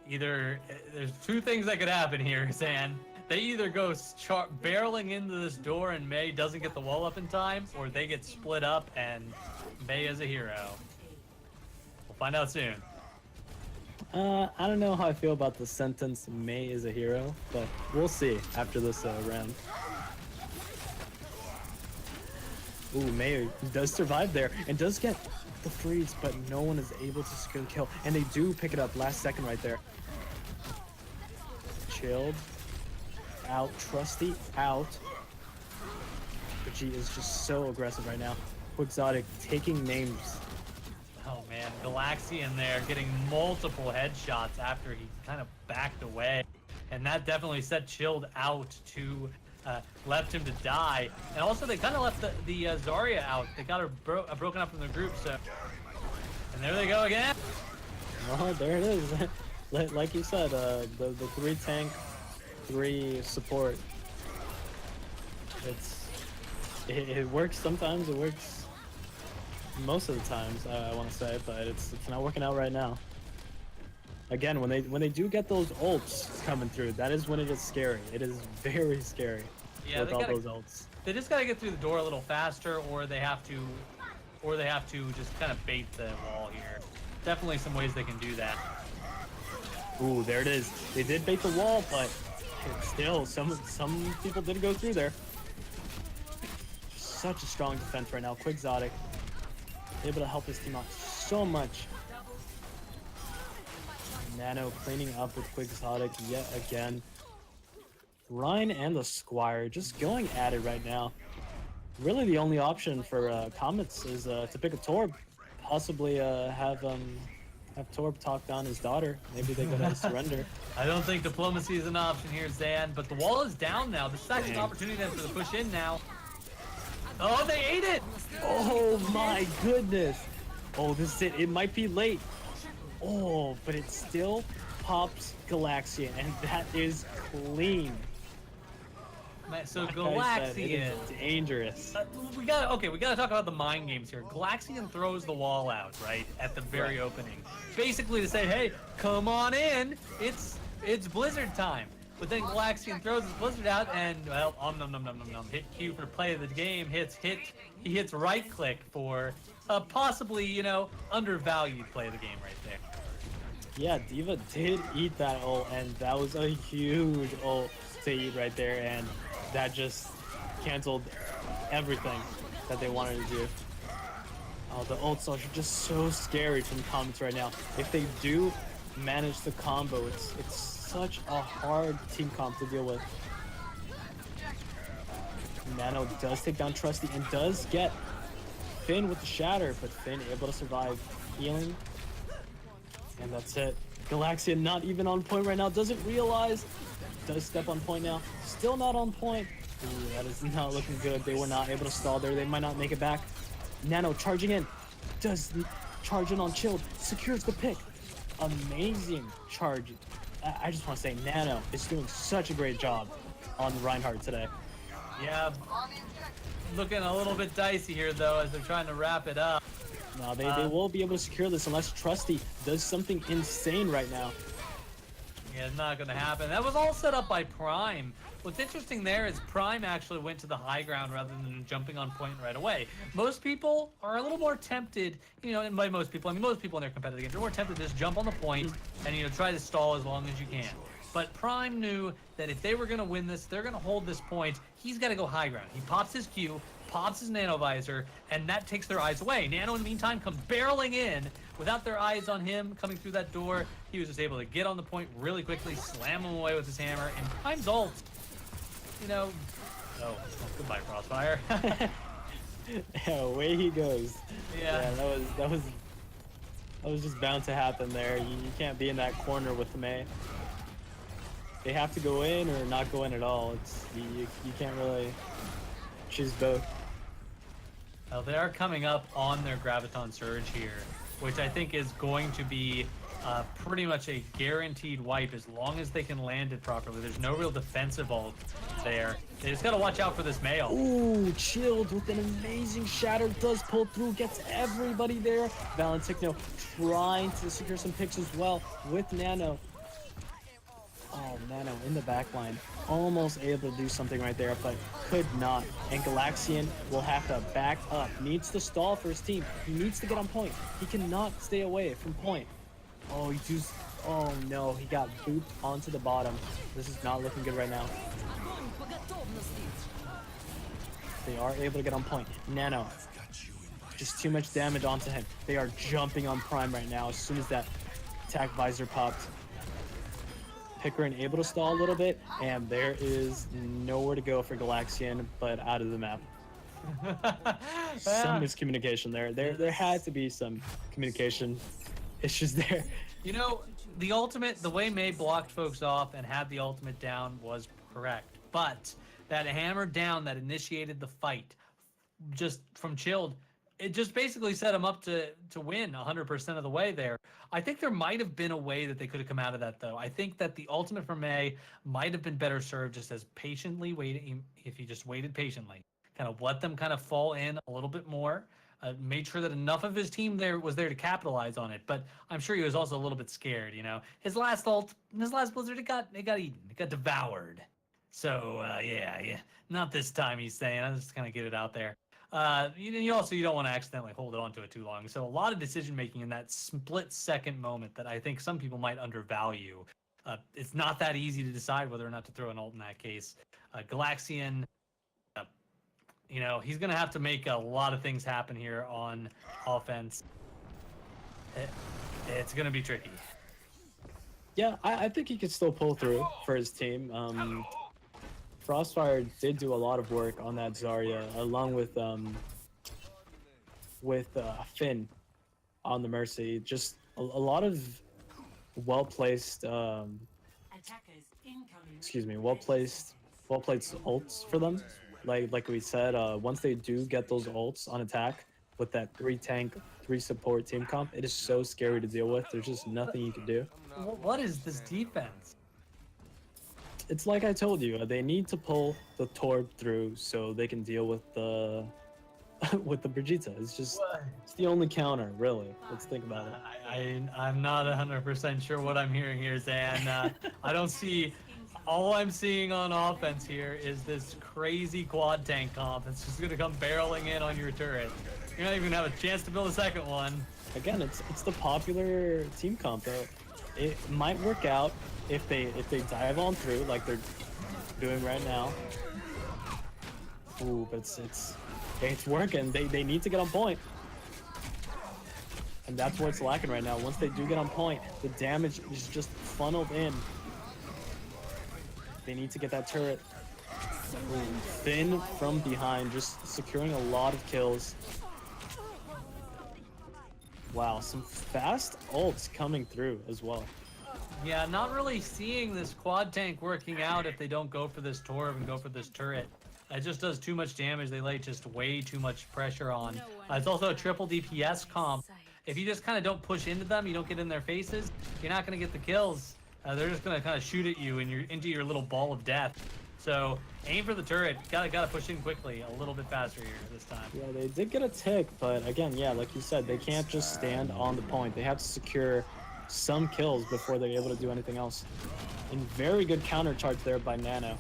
either there's two things that could happen here, Zan. They either go barreling into this door and Mei doesn't get the wall up in time, or they get split up and Mei is a hero. We'll find out soon. I don't know how I feel about the sentence "Mei is a hero," but we'll see after this round. Ooh, Mei does survive there and does get the freeze, but no one is able to secure the kill, and they do pick it up last second right there. Chilled. Out. Trusty out. But she is just so aggressive right now. Quixotic taking names. Oh man, Galaxian there getting multiple headshots after he kind of backed away. And that definitely set Chilled out to left him to die. And also they kind of left the Zarya out. They got her broken up from the group, so. And there they go again. Oh, there it is. Like you said, the 3 tank, 3 support. It works sometimes, it works most of the times, I want to say, but it's not working out right now. Again, when they do get those ults coming through, that is when it is scary. It is very scary with all those ults. They just gotta get through the door a little faster, or they have to just kind of bait the wall here. Definitely some ways they can do that. Ooh, there it is. They did bait the wall, but still, some people did go through there. Such a strong defense right now. Quixotic able to help his team out so much. Nano cleaning up with Quixotic yet again. Ryan and the Squire just going at it right now. Really the only option for Comets is to pick a Torb. Possibly have Have Torb talk down his daughter. Maybe they go to surrender. I don't think diplomacy is an option here, Zan, but the wall is down now. This is actually an Dang. opportunity then for the push in now. Oh, they ate it! Oh my goodness. Oh, this is it. It might be late. Oh, but it still pops Galaxian, and that is clean. So Like I said, it Galaxian. is dangerous. We gotta talk about the mind games here. Galaxian throws the wall out, right, at the very opening. Basically to say, hey, come on in, it's Blizzard time. But then Galaxian throws his Blizzard out and, well, hit Q for play of the game, he hits right click for a possibly, you know, undervalued play of the game right there. Yeah, D.Va did eat that ult, and that was a huge ult to eat right there, and that just canceled everything that they wanted to do. Oh, the ults are just so scary from Comets right now. If they do manage the combo, it's such a hard team comp to deal with. Nano does take down Trusty and does get Finn with the shatter, but Finn able to survive healing. And that's it. Galaxian not even on point right now, doesn't realize. Does step on point now, still not on point. Ooh, that is not looking good. They were not able to stall there. They might not make it back. Nano charging in, does charge in on Chilled, secures the pick. Amazing charge. I just want to say Nano is doing such a great job on Reinhardt today. Yeah, looking a little bit dicey here though as they're trying to wrap it up. Now they will be able to secure this unless Trusty does something insane right now. Yeah, it's not going to happen. That was all set up by Prime. What's interesting there is Prime actually went to the high ground rather than jumping on point right away. Most people are a little more tempted, you know, and by most people, I mean most people in their competitive games are more tempted to just jump on the point and, you know, try to stall as long as you can. But Prime knew that if they were going to win this, they're going to hold this point, he's got to go high ground. He pops his Q, pops his Nano Visor, and that takes their eyes away. Nano, in the meantime, comes barreling in without their eyes on him coming through that door. He was just able to get on the point really quickly, slam him away with his hammer, and Prime's ult, you know... Oh, goodbye, Crossfire. Yeah, away he goes. Yeah. That was just bound to happen there. You can't be in that corner with May. They have to go in or not go in at all. It's you can't really choose both. Well, they are coming up on their Graviton Surge here, which I think is going to be pretty much a guaranteed wipe as long as they can land it properly. There's no real defensive ult there. They just got to watch out for this Mail. Ooh, Chilled with an amazing shatter, does pull through, gets everybody there. Valentigno trying to secure some picks as well with Nano. Oh, Nano in the back line, almost able to do something right there, but could not. And Galaxian will have to back up. Needs to stall for his team. He needs to get on point. He cannot stay away from point. Oh, oh no, he got booped onto the bottom. This is not looking good right now. They are able to get on point. Nano, just too much damage onto him. They are jumping on Prime right now as soon as that attack visor popped. Pickering able to stall a little bit, and there is nowhere to go for Galaxian but out of the map. Some miscommunication there. There had to be some communication issues there. You know, the ultimate, the way May blocked folks off and had the ultimate down was correct. But that hammer down that initiated the fight, just from Chilled, it just basically set him up to win 100% of the way there. I think there might have been a way that they could have come out of that, though. I think that the ultimate for May might have been better served just as patiently waiting, if he just waited patiently. Kind of let them kind of fall in a little bit more. Made sure that enough of his team there was there to capitalize on it. But I'm sure he was also a little bit scared, you know. His last Blizzard, it got eaten. It got devoured. So, yeah. Not this time, he's saying. I'm just going to get it out there. You don't want to accidentally hold on to it too long. So a lot of decision making in that split second moment that I think some people might undervalue. It's not that easy to decide whether or not to throw an ult in that case. Galaxian, you know, he's going to have to make a lot of things happen here on offense. It's going to be tricky. Yeah, I think he could still pull through for his team. Frostfire did do a lot of work on that Zarya, along with Finn on the Mercy. Just a lot of well-placed, well-placed ults for them. Like we said, once they do get those ults on attack with that 3 tank, 3 support team comp, it is so scary to deal with. There's just nothing you can do. What is this defense? It's like I told you, they need to pull the Torb through so they can deal with the with the Brigitte. It's the only counter, really. Let's think about it. I'm not 100% sure what I'm hearing here, Zan. I don't see. All I'm seeing on offense here is this crazy quad tank comp that's just gonna come barreling in on your turret. You're not even gonna have a chance to build a second one. Again, it's the popular team comp though. It might work out if they dive on through like they're doing right now. Ooh, but it's working. They need to get on point. And that's what's lacking right now. Once they do get on point, the damage is just funneled in. They need to get that turret. Ooh, Finn from behind, just securing a lot of kills. Wow, some fast ults coming through as well. Yeah, not really seeing this quad tank working out if they don't go for this Torb and go for this turret. It just does too much damage. They lay just way too much pressure on. It's also a triple DPS comp. If you just kind of don't push into them, you don't get in their faces, you're not going to get the kills. They're just going to kind of shoot at you and you're into your little ball of death. So aim for the turret. Gotta push in quickly, a little bit faster here this time. Yeah, they did get a tick, but again, yeah, like you said, they can't just stand on the point. They have to secure some kills before they're able to do anything else. And very good counter charge there by Nano.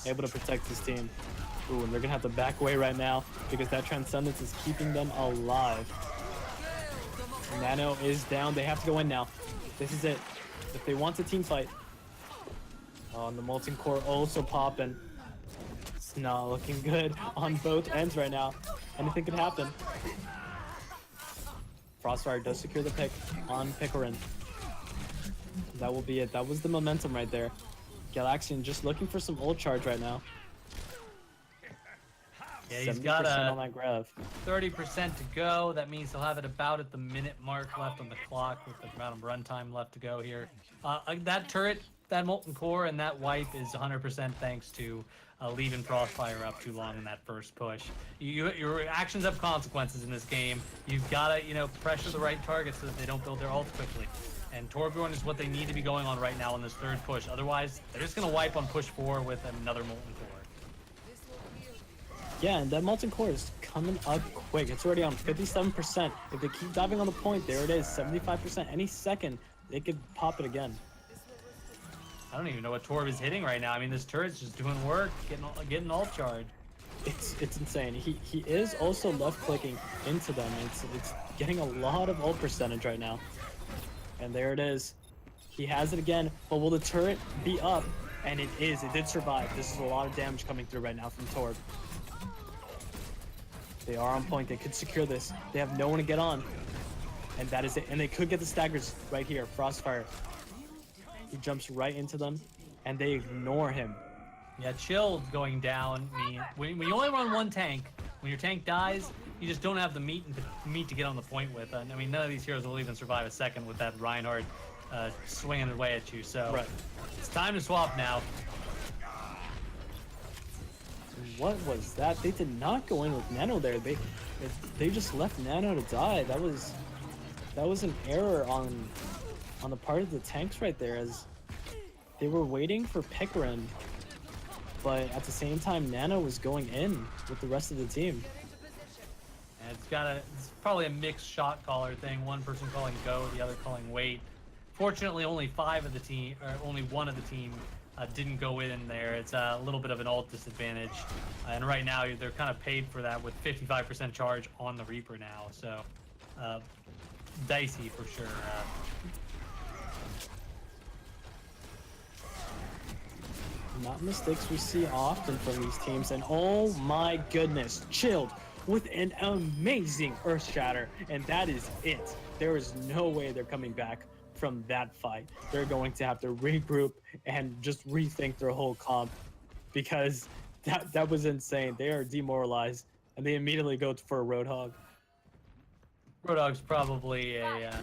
Able to protect his team. Ooh, and they're gonna have to back away right now because that Transcendence is keeping them alive. Nano is down. They have to go in now. This is it. If they want a team fight. Oh, and the Molten Core also popping. It's not looking good on both ends right now. Anything could happen. Frostfire does secure the pick on Picarin. That will be it. That was the momentum right there. Galaxian just looking for some ult charge right now. Yeah, he's got a on that grab. 30% to go. That means he'll have it about at the minute mark left on the clock with the amount of runtime left to go here. That turret, that Molten Core, and that wipe is 100% thanks to leaving Frostfire up too long in that first push. Your actions have consequences in this game. You've got to, pressure the right targets so that they don't build their ults quickly. And Torbjorn is what they need to be going on right now on this third push. Otherwise, they're just going to wipe on push 4 with another Molten Core. Yeah, and that Molten Core is coming up quick. It's already on 57%. If they keep diving on the point, there it is, 75%. Any second, they could pop it again. I don't even know what Torb is hitting right now. I mean, this turret's just doing work, getting ult charge. It's insane. He is also left clicking into them. It's getting a lot of ult percentage right now. And there it is. He has it again, but will the turret be up? And it is. It did survive. This is a lot of damage coming through right now from Torb. They are on point. They could secure this. They have no one to get on. And that is it. And they could get the staggers right here. Frostfire. He jumps right into them, and they ignore him. Yeah, Chilled going down. I mean, when you only run one tank, when your tank dies, you just don't have the meat to get on the point with. I mean, none of these heroes will even survive a second with that Reinhardt swinging away at you. So right. It's time to swap now. What was that? They did not go in with Nano there. They just left Nano to die. That was an error on the part of the tanks right there, as they were waiting for Picarin, but at the same time Nano was going in with the rest of the team. And it's probably a mixed shot caller thing. One person calling go, the other calling wait. Fortunately, only one of the team didn't go in there. It's a little bit of an ult disadvantage, and right now they're kind of paid for that with 55% charge on the Reaper now. So dicey for sure. Not mistakes we see often from these teams, and oh my goodness, Chilled with an amazing Earth Shatter, and that is it. There is no way they're coming back from that fight. They're going to have to regroup and just rethink their whole comp, because that was insane. They are demoralized, and they immediately go for a Roadhog. Roadhog's probably a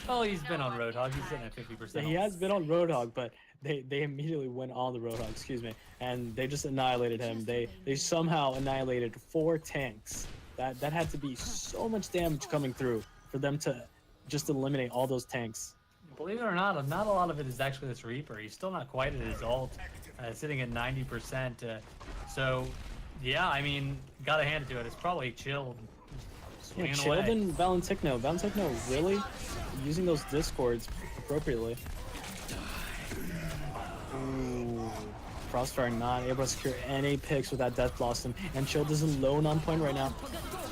Oh, he's been on Roadhog. He's sitting at 50%. Yeah, he has been on Roadhog, but they immediately went on the Roadhog, excuse me, and they just annihilated him. They somehow annihilated 4 tanks. That had to be so much damage coming through for them to just eliminate all those tanks. Believe it or not a lot of it is actually this Reaper. He's still not quite at his ult, sitting at 90%. So, yeah, I mean, gotta hand it to it. It's probably chilled. Yeah, Swinging Chilled away. and Valentikno. Valentikno really using those discords appropriately. Ooh. Crossfire not able to secure any picks with that Death Blossom. And Chilled is alone on point right now.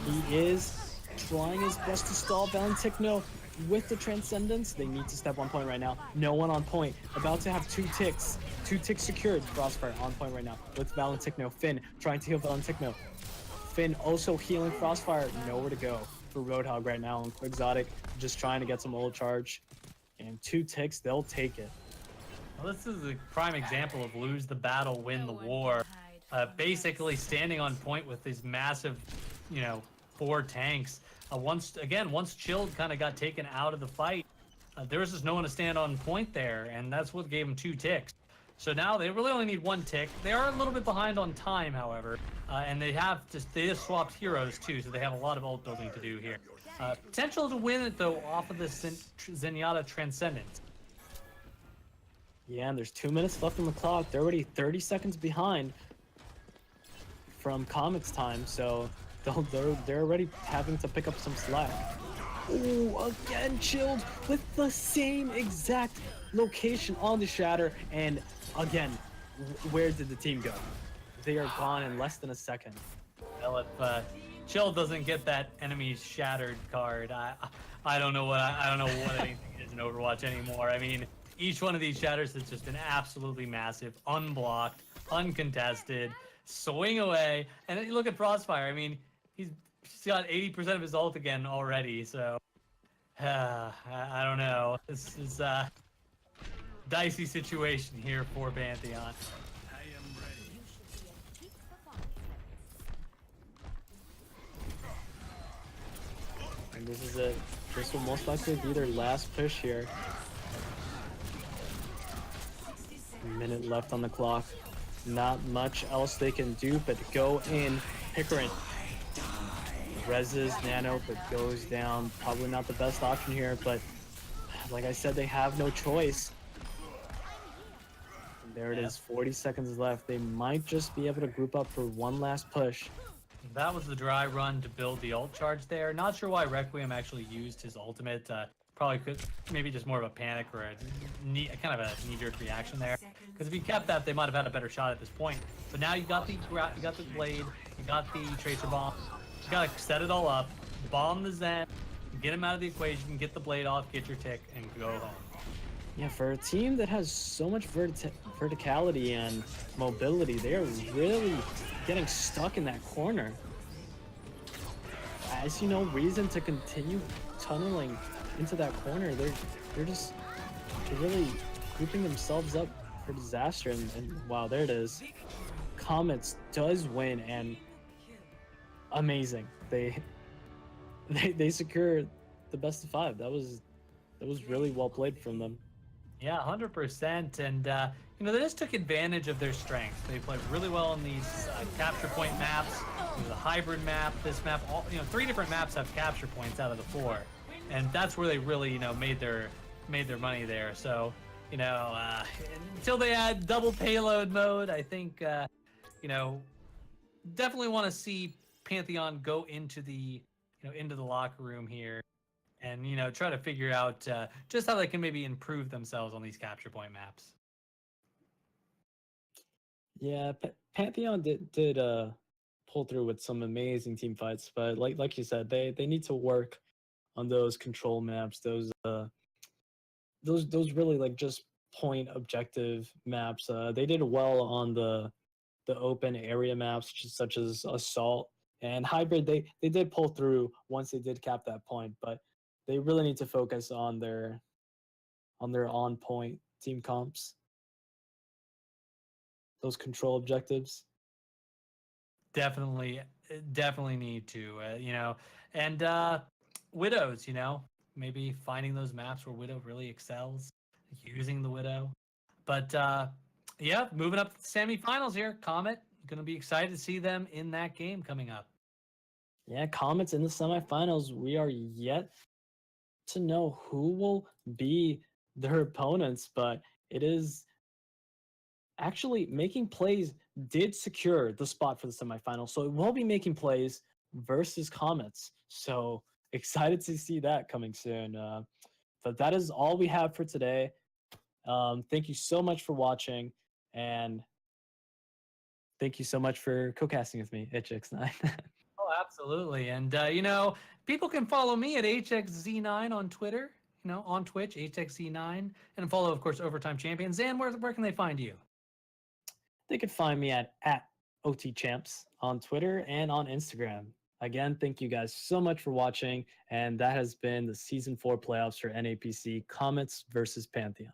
He is trying his best to stall Valentikno with the Transcendence. They need to step on point right now. No one on point. About to have 2 ticks. 2 ticks secured. Crossfire on point right now with Valentikno. Finn trying to heal Valentikno. Finn also healing Crossfire. Nowhere to go for Roadhog right now. And Quixotic just trying to get some ult charge. And 2 ticks, they'll take it. Well, this is a prime example of lose the battle, win the war. Basically standing on point with these massive, 4 tanks. Once Chilled kind of got taken out of the fight, there was just no one to stand on point there, and that's what gave him 2 ticks. So now they really only need 1 tick. They are a little bit behind on time, however, and they just swapped heroes too, so they have a lot of ult building to do here. Potential to win it though off of this Zenyatta Transcendence. Yeah, and there's 2 minutes left on the clock. They're already 30 seconds behind from Comets time, so they're already having to pick up some slack. Ooh, again Chilled with the same exact location on the Shatter, and again, where did the team go? They are gone in less than a second. Well, if Chilled doesn't get that enemy shattered card, I don't know what anything is in Overwatch anymore. I mean, each one of these shatters has just been absolutely massive, unblocked, uncontested, swing away, and then you look at Frostfire. I mean, he's got 80% of his ult again already, so I don't know. This is a dicey situation here for Pantheon. And this is it. This will most likely be their last push here. A minute left on the clock. Not much else they can do but go in. Pickering reses Nano, but goes down. Probably not the best option here, but like I said, they have no choice. And there it is, 40 seconds left. They might just be able to group up for one last push. That was the dry run to build the ult charge there. Not sure why Requiem actually used his ultimate. Probably could, maybe just more of a panic or a kind of a knee-jerk reaction there. Because if he kept that, they might have had a better shot at this point. But now you got the blade, you got the tracer bomb. You gotta set it all up, bomb the Zen, get him out of the equation, get the blade off, get your tick, and go home. Yeah, for a team that has so much verticality and mobility, they are really getting stuck in that corner. I see no reason to continue tunneling into that corner. They're really grouping themselves up for disaster, and wow, there it is. Comets does win, and amazing. They secure the best of 5. That was really well played from them. Yeah, 100%. And they just took advantage of their strengths. They played really well on these capture point maps. The hybrid map, this map, 3 different maps have capture points out of the 4, and that's where they really made their money there. So until they add double payload mode, I think definitely want to see Pantheon go into the into the locker room here and try to figure out just how they can maybe improve themselves on these capture point maps. Yeah, Pantheon did pull through with some amazing team fights, but like you said, they need to work on those control maps, those really like just point objective maps. They did well on the open area maps such as Assault and Hybrid. They did pull through once they did cap that point, but they really need to focus on their on point team comps, those control objectives. Definitely need to, and Widows, maybe finding those maps where Widow really excels, using the Widow. But yeah, moving up to the semifinals here. Comet, going to be excited to see them in that game coming up. Yeah, Comets in the semifinals. We are yet to know who will be their opponents, but it is actually making plays did secure the spot for the semifinals. So it will be making plays versus Comets. So excited to see that coming soon. But that is all we have for today. Thank you so much for watching, and thank you so much for co-casting with me, HX9. Oh, absolutely. And, people can follow me at HXZ9 on Twitter, on Twitch, HXZ9, and follow, of course, Overtime Champions. And where can they find you? They can find me at OTChamps on Twitter and on Instagram. Again, thank you guys so much for watching, and that has been the Season 4 playoffs for NAPC Comets versus Pantheon.